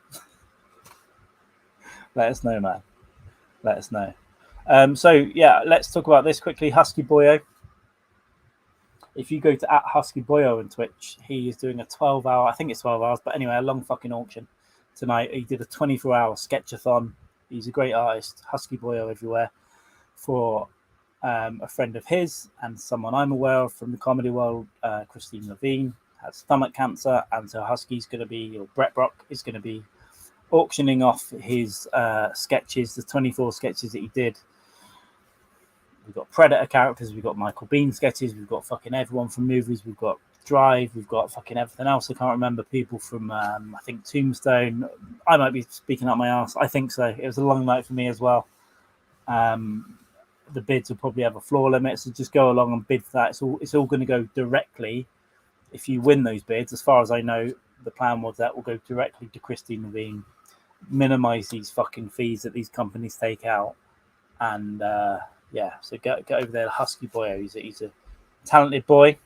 Let us know, man. Let us know. So yeah, let's talk about this quickly. Husky Boyo. If you go to @HuskyBoyo on Twitch, he is doing a 12-hour, I think it's 12 hours, but anyway, a long fucking auction tonight. He did a 24-hour sketchathon. He's a great artist, Husky Boyo everywhere, for a friend of his and someone I'm aware of from the comedy world, Christine Levine, has stomach cancer, and so Husky's going to be, or Brett Brock is going to be auctioning off his sketches, the 24 sketches that he did. We've got Predator characters, we've got Michael Bean sketches, we've got fucking everyone from movies, we've got Drive, we've got fucking everything else. I can't remember people from, I think, Tombstone. I might be speaking out my ass. I think so. It was a long night for me as well. The bids will probably have a floor limit, so just go along and bid for that. It's all going to go directly. If you win those bids, as far as I know, the plan was that will go directly to Christine Levine, minimise these fucking fees that these companies take out, and yeah, so go over there, Husky Boyo. He's a talented boy,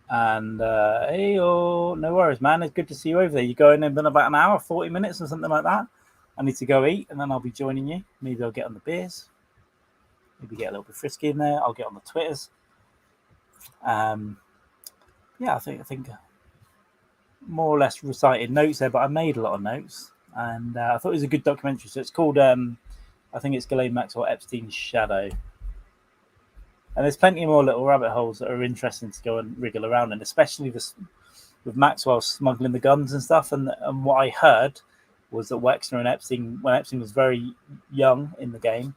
and hey, no worries, man. It's good to see you over there. You going in about an hour, 40 minutes, or something like that. I need to go eat, and then I'll be joining you. Maybe I'll get on the beers. Maybe get a little bit frisky in there. I'll get on the Twitters. Yeah, I think more or less recited notes there, but I made a lot of notes, and I thought it was a good documentary. So it's called, I think it's Ghislaine Maxwell Epstein's Shadow. And there's plenty more little rabbit holes that are interesting to go and wriggle around in, especially this with Maxwell smuggling the guns and stuff. And what I heard was that Wexner and Epstein, when Epstein was very young in the game,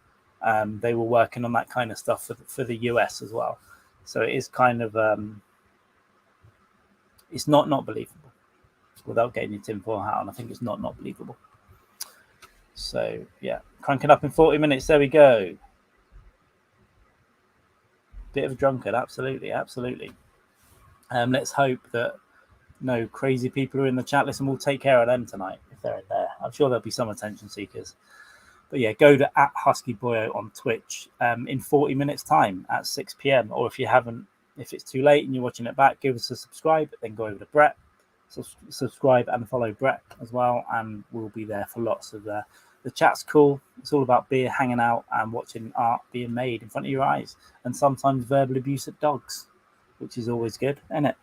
they were working on that kind of stuff for the US as well. So it is kind of, it's not believable without getting your tinfoil hat on. I think it's not believable. So yeah, cranking up in 40 minutes. There we go. Bit of a drunkard, absolutely. Let's hope that no crazy people are in the chat. Listen, we'll take care of them tonight if they're in there. I'm sure there'll be some attention seekers. But yeah, go to @HuskyBoyo on Twitch in 40 minutes time at 6 p.m. Or if it's too late and you're watching it back, give us a subscribe. Then go over to Brett, subscribe and follow Brett as well, and we'll be there for lots of the chat's cool. It's all about beer, hanging out, and watching art being made in front of your eyes, and sometimes verbal abuse at dogs, which is always good, isn't it?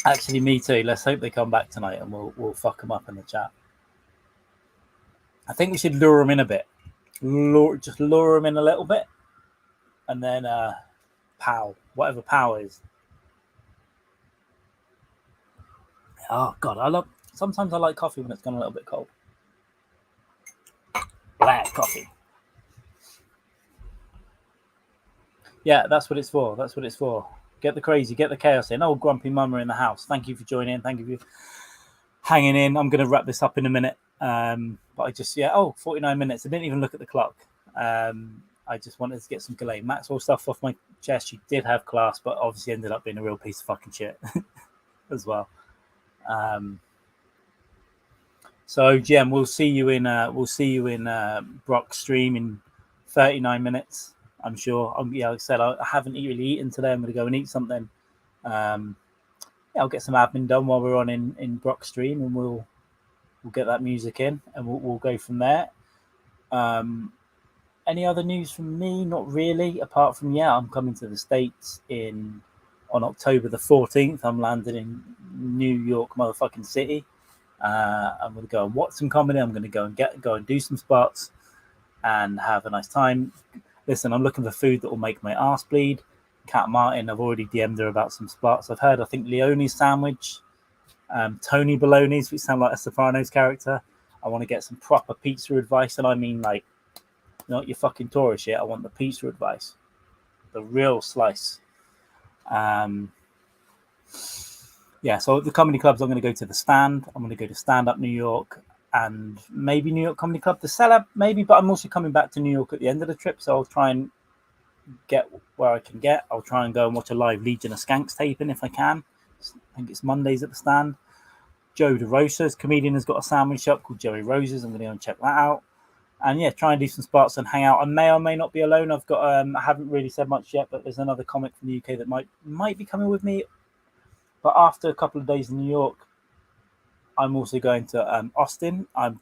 Actually, me too. Let's hope they come back tonight, and we'll fuck them up in the chat. I think we should lure them in a bit. Just lure them in a little bit, and then pow, whatever pow is. Oh God, sometimes I like coffee when it's gone a little bit cold. Black coffee. Yeah, that's what it's for. Get the crazy, get the chaos in. Oh, Grumpy Mama in the house. Thank you for joining. Thank you for hanging in. I'm going to wrap this up in a minute. But I just 49 minutes. I didn't even look at the clock. I just wanted to get some Ghislaine Maxwell stuff off my chest. She did have class, but obviously ended up being a real piece of fucking shit as well. So Jem, we'll see you in Brock's stream in 39 minutes. I'm sure. Like I said, I haven't really eaten today. I'm going to go and eat something. I'll get some admin done while we're on in Brock's stream, and we'll get that music in, and we'll go from there. Any other news from me? Not really, apart from I'm coming to the States on October the 14th. I'm landing in New York motherfucking city. I'm going to go and watch some comedy. I'm going to go and do some spots and have a nice time. Listen, I'm looking for food that will make my ass bleed. Kat Martin, I've already DM'd her about some spots. I've heard, I think, Leone's sandwich, Tony Baloney's, which sound like a Sopranos character. I want to get some proper pizza advice, and I mean like not your fucking tourist shit. I want the pizza advice, the real slice. So the comedy clubs, I'm going to go to the Stand. I'm going to go to Stand Up New York and maybe New York Comedy Club, the Cellar, maybe. But I'm also coming back to New York at the end of the trip, so I'll try and get where I can get. I'll try and go and watch a live Legion of Skanks taping if I can. I think it's Mondays at the Stand. Joe DeRosa's comedian has got a sandwich shop called Joey Rose's. I'm going to go and check that out. And try and do some spots and hang out. I may or may not be alone. I've got I haven't really said much yet, but there's another comic from the UK that might be coming with me. But after a couple of days in New York, I'm also going to Austin. I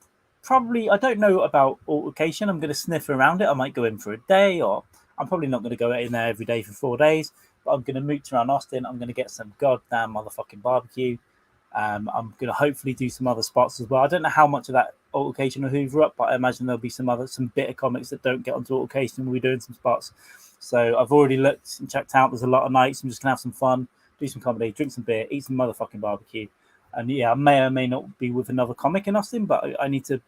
don't know about Altercation. I'm going to sniff around it. I might go in for a day, or I'm probably not going to go in there every day for 4 days. But I'm going to mooch around Austin. I'm going to get some goddamn motherfucking barbecue. I'm going to hopefully do some other spots as well. I don't know how much of that Altercation will hoover up, but I imagine there'll be some bitter comics that don't get onto Altercation and we'll be doing some spots. So I've already looked and checked out. There's a lot of nights. I'm just going to have some fun, do some comedy, drink some beer, eat some motherfucking barbecue. And I may or may not be with another comic in Austin, but I need to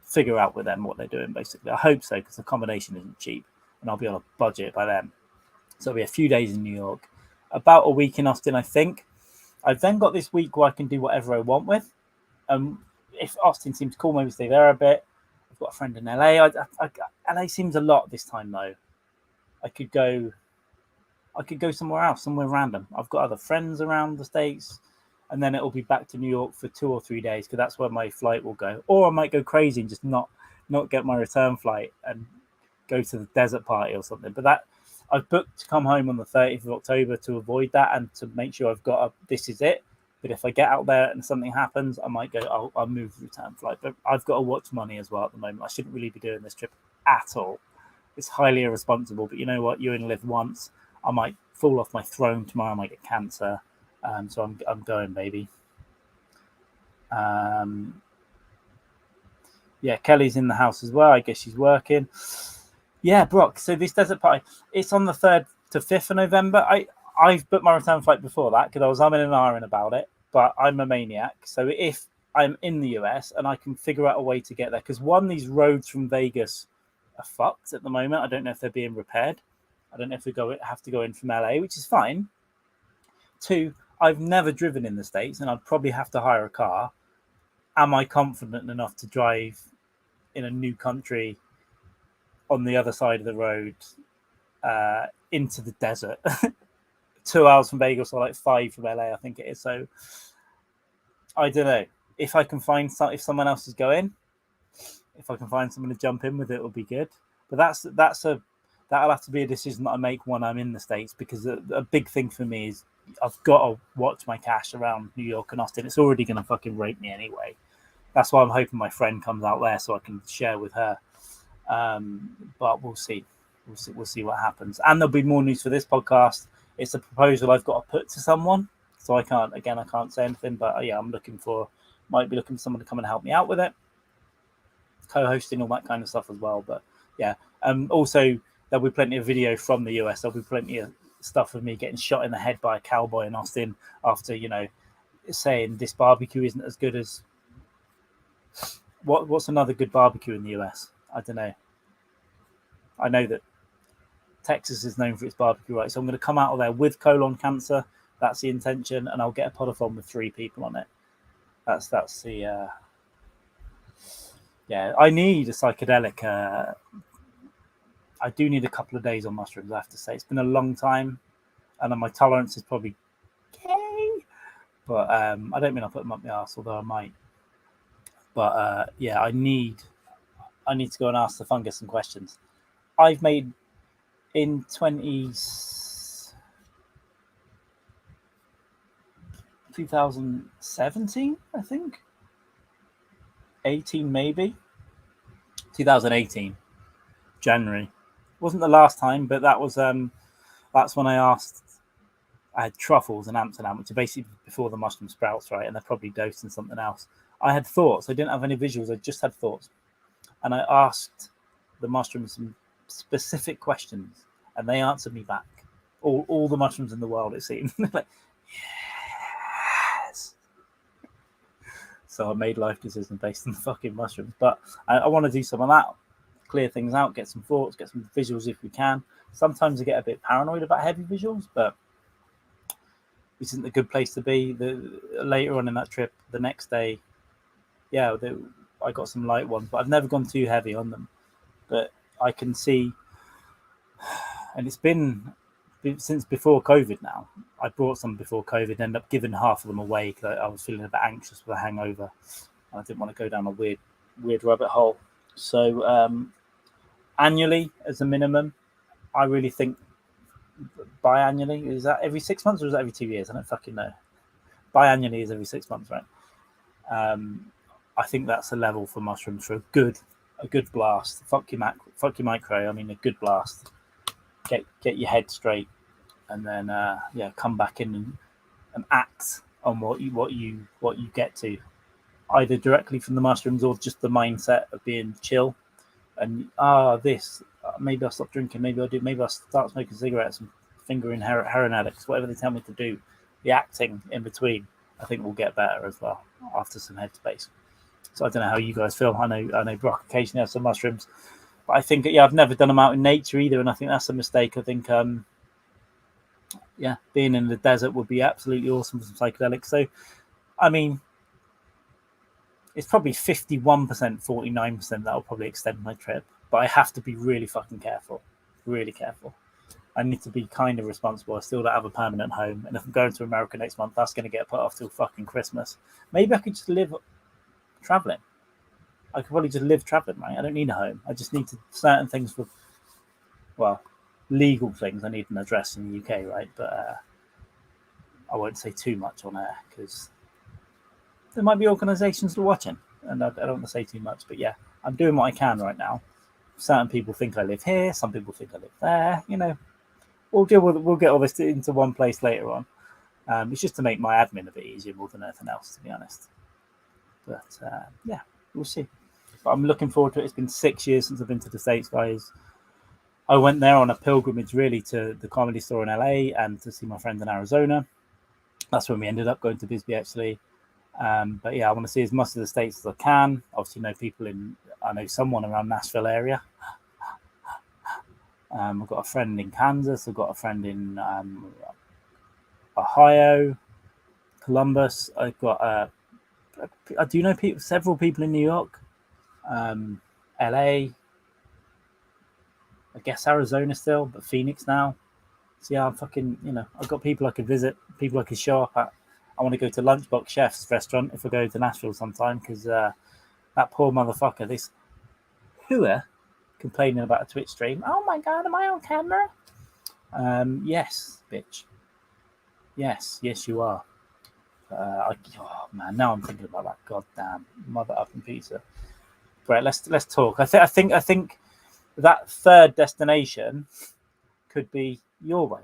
figure out with them what they're doing, basically. I hope so, because accommodation isn't cheap, and I'll be on a budget by then. So it'll be a few days in New York, about a week in Austin, I think. I've then got this week where I can do whatever I want with. If Austin seems cool, maybe stay there a bit. I've got a friend in LA. LA seems a lot this time, though. I could go somewhere else, somewhere random. I've got other friends around the States, and then it'll be back to New York for 2 or 3 days, because that's where my flight will go. Or I might go crazy and just not get my return flight and go to the desert party or something. But that I've booked to come home on the 30th of October to avoid that and to make sure I've got this is it. But if I get out there and something happens, I might go, I'll move the return flight. But I've got to watch money as well at the moment. I shouldn't really be doing this trip at all. It's highly irresponsible, but you know what? You only live once. I might fall off my throne tomorrow. I might get cancer. So I'm going, baby. Kelly's in the house as well. I guess she's working. Yeah, Brock. So this desert party, it's on the 3rd to 5th of November. I've booked my return flight before that because I was umming and ahhing about it. But I'm a maniac. So if I'm in the US and I can figure out a way to get there, because these roads from Vegas are fucked at the moment. I don't know if they're being repaired. I don't know if we have to go in from LA, which is fine. 2, I've never driven in the States, and I'd probably have to hire a car. Am I confident enough to drive in a new country on the other side of the road into the desert? 2 hours from Vegas, or like 5 from LA, I think it is. So I don't know if I can find if someone else is going. If I can find someone to jump in with, it will be good. But that'll have to be a decision that I make when I'm in the States, because a big thing for me is I've got to watch my cash around New York and Austin. It's already going to fucking rape me anyway. That's why I'm hoping my friend comes out there so I can share with her. But we'll see. We'll see what happens. And there'll be more news for this podcast. It's a proposal I've got to put to someone. So I can't say anything. But might be looking for someone to come and help me out with it. Co-hosting, all that kind of stuff as well. But yeah. Also, there'll be plenty of video from the US. There'll be plenty of stuff of me getting shot in the head by a cowboy in Austin after, saying this barbecue isn't as good as... What's another good barbecue in the US? I don't know. I know that Texas is known for its barbecue, right? So I'm going to come out of there with colon cancer. That's the intention. And I'll get a pot of fun with 3 people on it. That's the yeah. I need a psychedelic. I do need a couple of days on mushrooms. I have to say, it's been a long time, and my tolerance is probably okay. But I don't mean I'll put them up my arse, although I might. But yeah, I need to go and ask the fungus some questions. I've made in 2017, I think, 18 maybe, 2018 January. Wasn't the last time, but that's when I asked. I had truffles in Amsterdam, which are basically before the mushroom sprouts, right? And they're probably dosed in something else. I had thoughts. I didn't have any visuals. I just had thoughts, and I asked the mushrooms some specific questions, and they answered me back. All the mushrooms in the world, it seemed. Like, yes. So I made life decisions based on the fucking mushrooms. But I want to do some of that, clear things out, get some thoughts, get some visuals if we can. Sometimes I get a bit paranoid about heavy visuals, but which isn't a good place to be. Later on in that trip, the next day, yeah, I got some light ones, but I've never gone too heavy on them. But I can see, and it's been since before COVID now. I brought some before COVID, ended up giving half of them away because I was feeling a bit anxious with a hangover. I didn't want to go down a weird rabbit hole. So annually, as a minimum, I really think biannually, is that every 6 months or is that every 2 years? I don't fucking know. Biannually is every 6 months, right? I think that's a level for mushrooms for a good blast. Fuck your micro. I mean, a good blast. Get your head straight, and then yeah, come back in and act on what you get to, either directly from the mushrooms or just the mindset of being chill. And maybe I'll stop drinking. Maybe I'll start smoking cigarettes and fingering heroin addicts. Whatever they tell me to do, the acting in between, I think will get better as well after some headspace. So I don't know how you guys feel. I know Brock occasionally has some mushrooms, but I think I've never done them out in nature either, and I think that's a mistake. I think yeah, being in the desert would be absolutely awesome for some psychedelics. So I mean, it's probably 51%, 49% that'll probably extend my trip, but I have to be really fucking careful. Really careful. I need to be kind of responsible. I still don't have a permanent home, and if I'm going to America next month, that's going to get put off till fucking Christmas. Maybe I could just live traveling. I could probably just live traveling, right? I don't need a home. I just need certain things for, well, legal things. I need an address in the UK, right? But I won't say too much on air because there might be organisations watching, and I don't want to say too much. But yeah, I'm doing what I can right now. Certain people think I live here. Some people think I live there. You know, we'll get all this into one place later on. It's just to make my admin a bit easier more than anything else, to be honest. But yeah, we'll see. But I'm looking forward to it. It's been 6 years since I've been to the States, guys. I went there on a pilgrimage, really, to the Comedy Store in LA and to see my friend in Arizona. That's when we ended up going to Bisbee, actually. But yeah, I want to see as much of the States as I can. Obviously, I know someone around Nashville area. I've got a friend in Kansas. I've got a friend in Ohio, Columbus. I've got I do know several people in New York, LA, I guess Arizona still, but Phoenix now. So yeah, I'm fucking, I've got people I could visit, people I could show up at. I want to go to Lunchbox Chef's restaurant if I go to Nashville sometime, because that poor motherfucker, this hooer, complaining about a Twitch stream. Oh my god, am I on camera? Yes, bitch. Yes, you are. Oh man, now I'm thinking about that goddamn mother upping pizza. Right, let's talk. I think that third destination could be your way.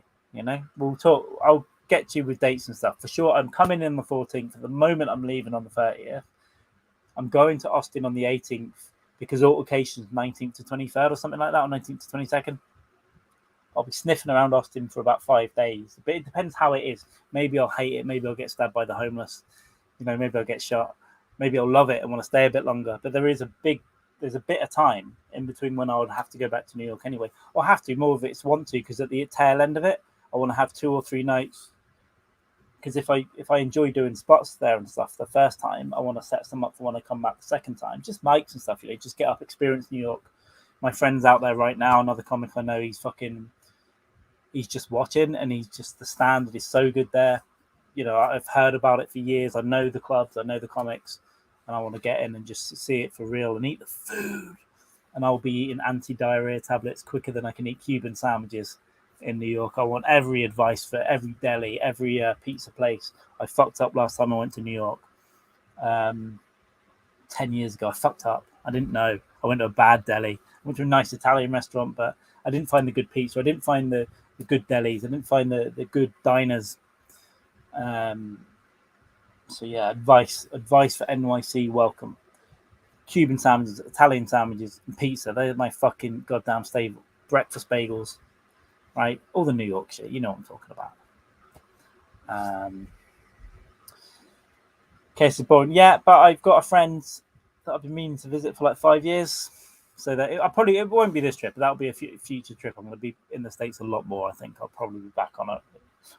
We'll talk. I'll get you with dates and stuff for sure. I'm coming in the 14th. At the moment, I'm leaving on the 30th. I'm going to Austin on the 18th because Altercation's 19th to 23rd or something like that, or 19th to 22nd. I'll be sniffing around Austin for about 5 days, but it depends how it is. Maybe I'll hate it. Maybe I'll get stabbed by the homeless. Maybe I'll get shot. Maybe I'll love it and want to stay a bit longer. But there's a bit of time in between when I would have to go back to New York anyway. Or have to, more of it's want to, because at the tail end of it, I want to have 2 or 3 nights because if I enjoy doing spots there and stuff the first time, I want to set some up for when I come back the second time. Just mics and stuff, just get up, experience New York. My friend's out there right now, another comic I know, he's just watching, and the standard is so good there. I've heard about it for years. I know the clubs, I know the comics, and I want to get in and just see it for real and eat the food. And I'll be eating anti-diarrhea tablets quicker than I can eat Cuban sandwiches in New York. I want every advice for every deli, every pizza place. I fucked up last time I went to New York. 10 years ago, I fucked up. I didn't know. I went to a bad deli. I went to a nice Italian restaurant, but I didn't find the good pizza. I didn't find the good delis. I didn't find the good diners. So yeah, advice for NYC, welcome. Cuban sandwiches, Italian sandwiches, and pizza. They're my fucking goddamn staple. Breakfast bagels, right? All the New York shit. You know what I'm talking about. Case of boring. Yeah, but I've got a friend that I've been meaning to visit for like 5 years. So that it won't be this trip, but that'll be a future trip. I'm going to be in the States a lot more. I think I'll probably be back on it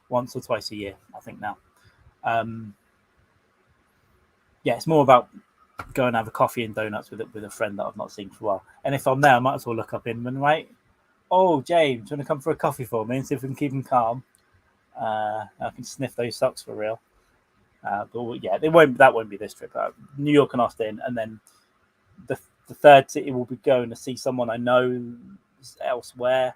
once or twice a year, I think now. Yeah, it's more about go and have a coffee and donuts with a friend that I've not seen for a while. And if I'm there, I might as well look up Inman, right? Oh, James, do you want to come for a coffee for me and see if we can keep him calm? I can sniff those socks for real. But yeah, that won't be this trip. New York and Austin, and then the third city will be going to see someone I know elsewhere,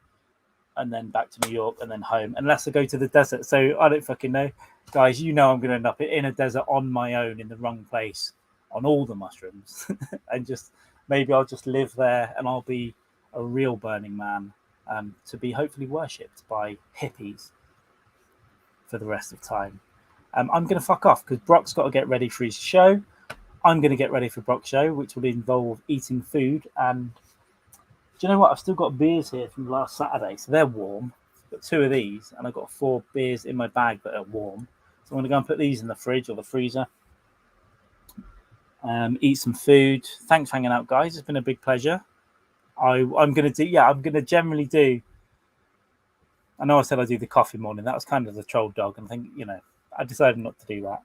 and then back to New York, and then home. Unless I go to the desert, so I don't fucking know, guys. I'm going to end up in a desert on my own in the wrong place on all the mushrooms, and maybe I'll just live there, and I'll be a real Burning Man, to be hopefully worshipped by hippies for the rest of time. I'm going to fuck off because Brock's got to get ready for his show. I'm going to get ready for Brock's show, which will involve eating food. And do you know what? I've still got beers here from last Saturday, so they're warm. I've got 2 of these, and I've got 4 beers in my bag that are warm. So I'm going to go and put these in the fridge or the freezer. Eat some food. Thanks for hanging out, guys. It's been a big pleasure. I'm going to generally do. I know I said I do the coffee morning. That was kind of the troll dog, and I think I decided not to do that.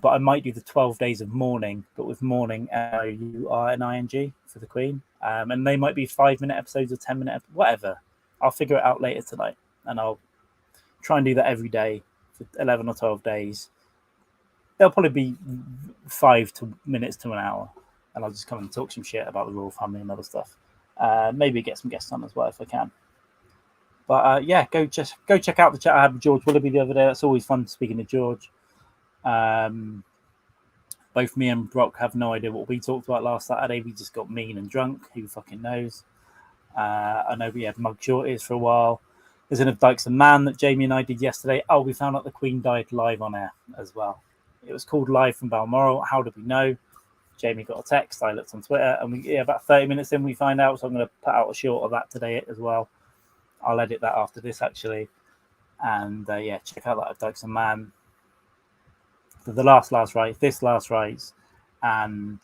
But I might do the 12 days of mourning, but with mourning, MOURNING for the Queen. And they might be 5-minute episodes or 10-minute, whatever. I'll figure it out later tonight, and I'll try and do that every day for 11 or 12 days. They'll probably be 5 minutes to an hour, and I'll just come and talk some shit about the royal family and other stuff. Maybe get some guests on as well if I can. But yeah, go check out the chat I had with George Willoughby the other day. That's always fun speaking to George. Both me and Brock have no idea what we talked about last Saturday. We just got mean and drunk. Who fucking knows? I know we had mug shorties for a while. There's enough Dykes and Mann that Jamie and I did yesterday. Oh, we found out the Queen died live on air as well. It was called Live from Balmoral. How did we know? Jamie got a text. I looked on Twitter, and about 30 minutes in, we find out. So I'm going to put out a short of that today as well. I'll edit that after this, actually. And check out that Dykes and Mann. The last rites, this last rites. And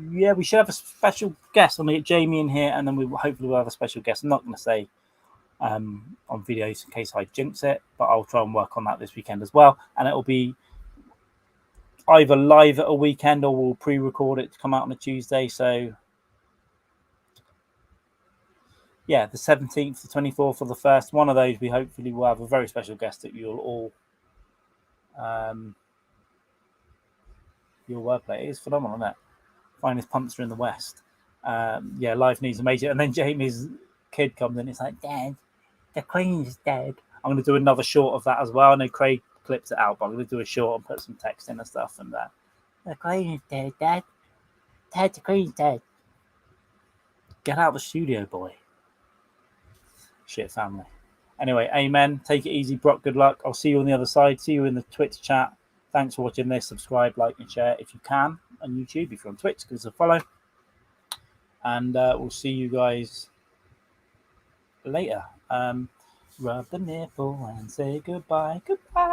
we should have a special guest. I'm going to get Jamie in here, and then hopefully we'll have a special guest. I'm not going to say on videos in case I jinx it, but I'll try and work on that this weekend as well. And it'll be either live at a weekend or we'll pre-record it to come out on a Tuesday. So yeah, the 17th, the 24th, or the 1st, one of those, we hopefully will have a very special guest that you'll all your wordplay. It is phenomenal, isn't it? Finest punster in the West. Life needs a major. And then Jamie's kid comes in. It's like, Dad, the Queen's dead. I'm going to do another short of that as well. I know Craig clips it out, but I'm going to do a short and put some text in and stuff. And the Queen's dead, Dad. Dad, the Queen's dead. Get out of the studio, boy. Shit, family. Anyway, amen. Take it easy, Brock. Good luck. I'll see you on the other side. See you in the Twitch chat. Thanks for watching this. Subscribe, like, and share if you can on YouTube. If you're on Twitch, give us a follow. And we'll see you guys later. Rub the nipple and say goodbye. Goodbye.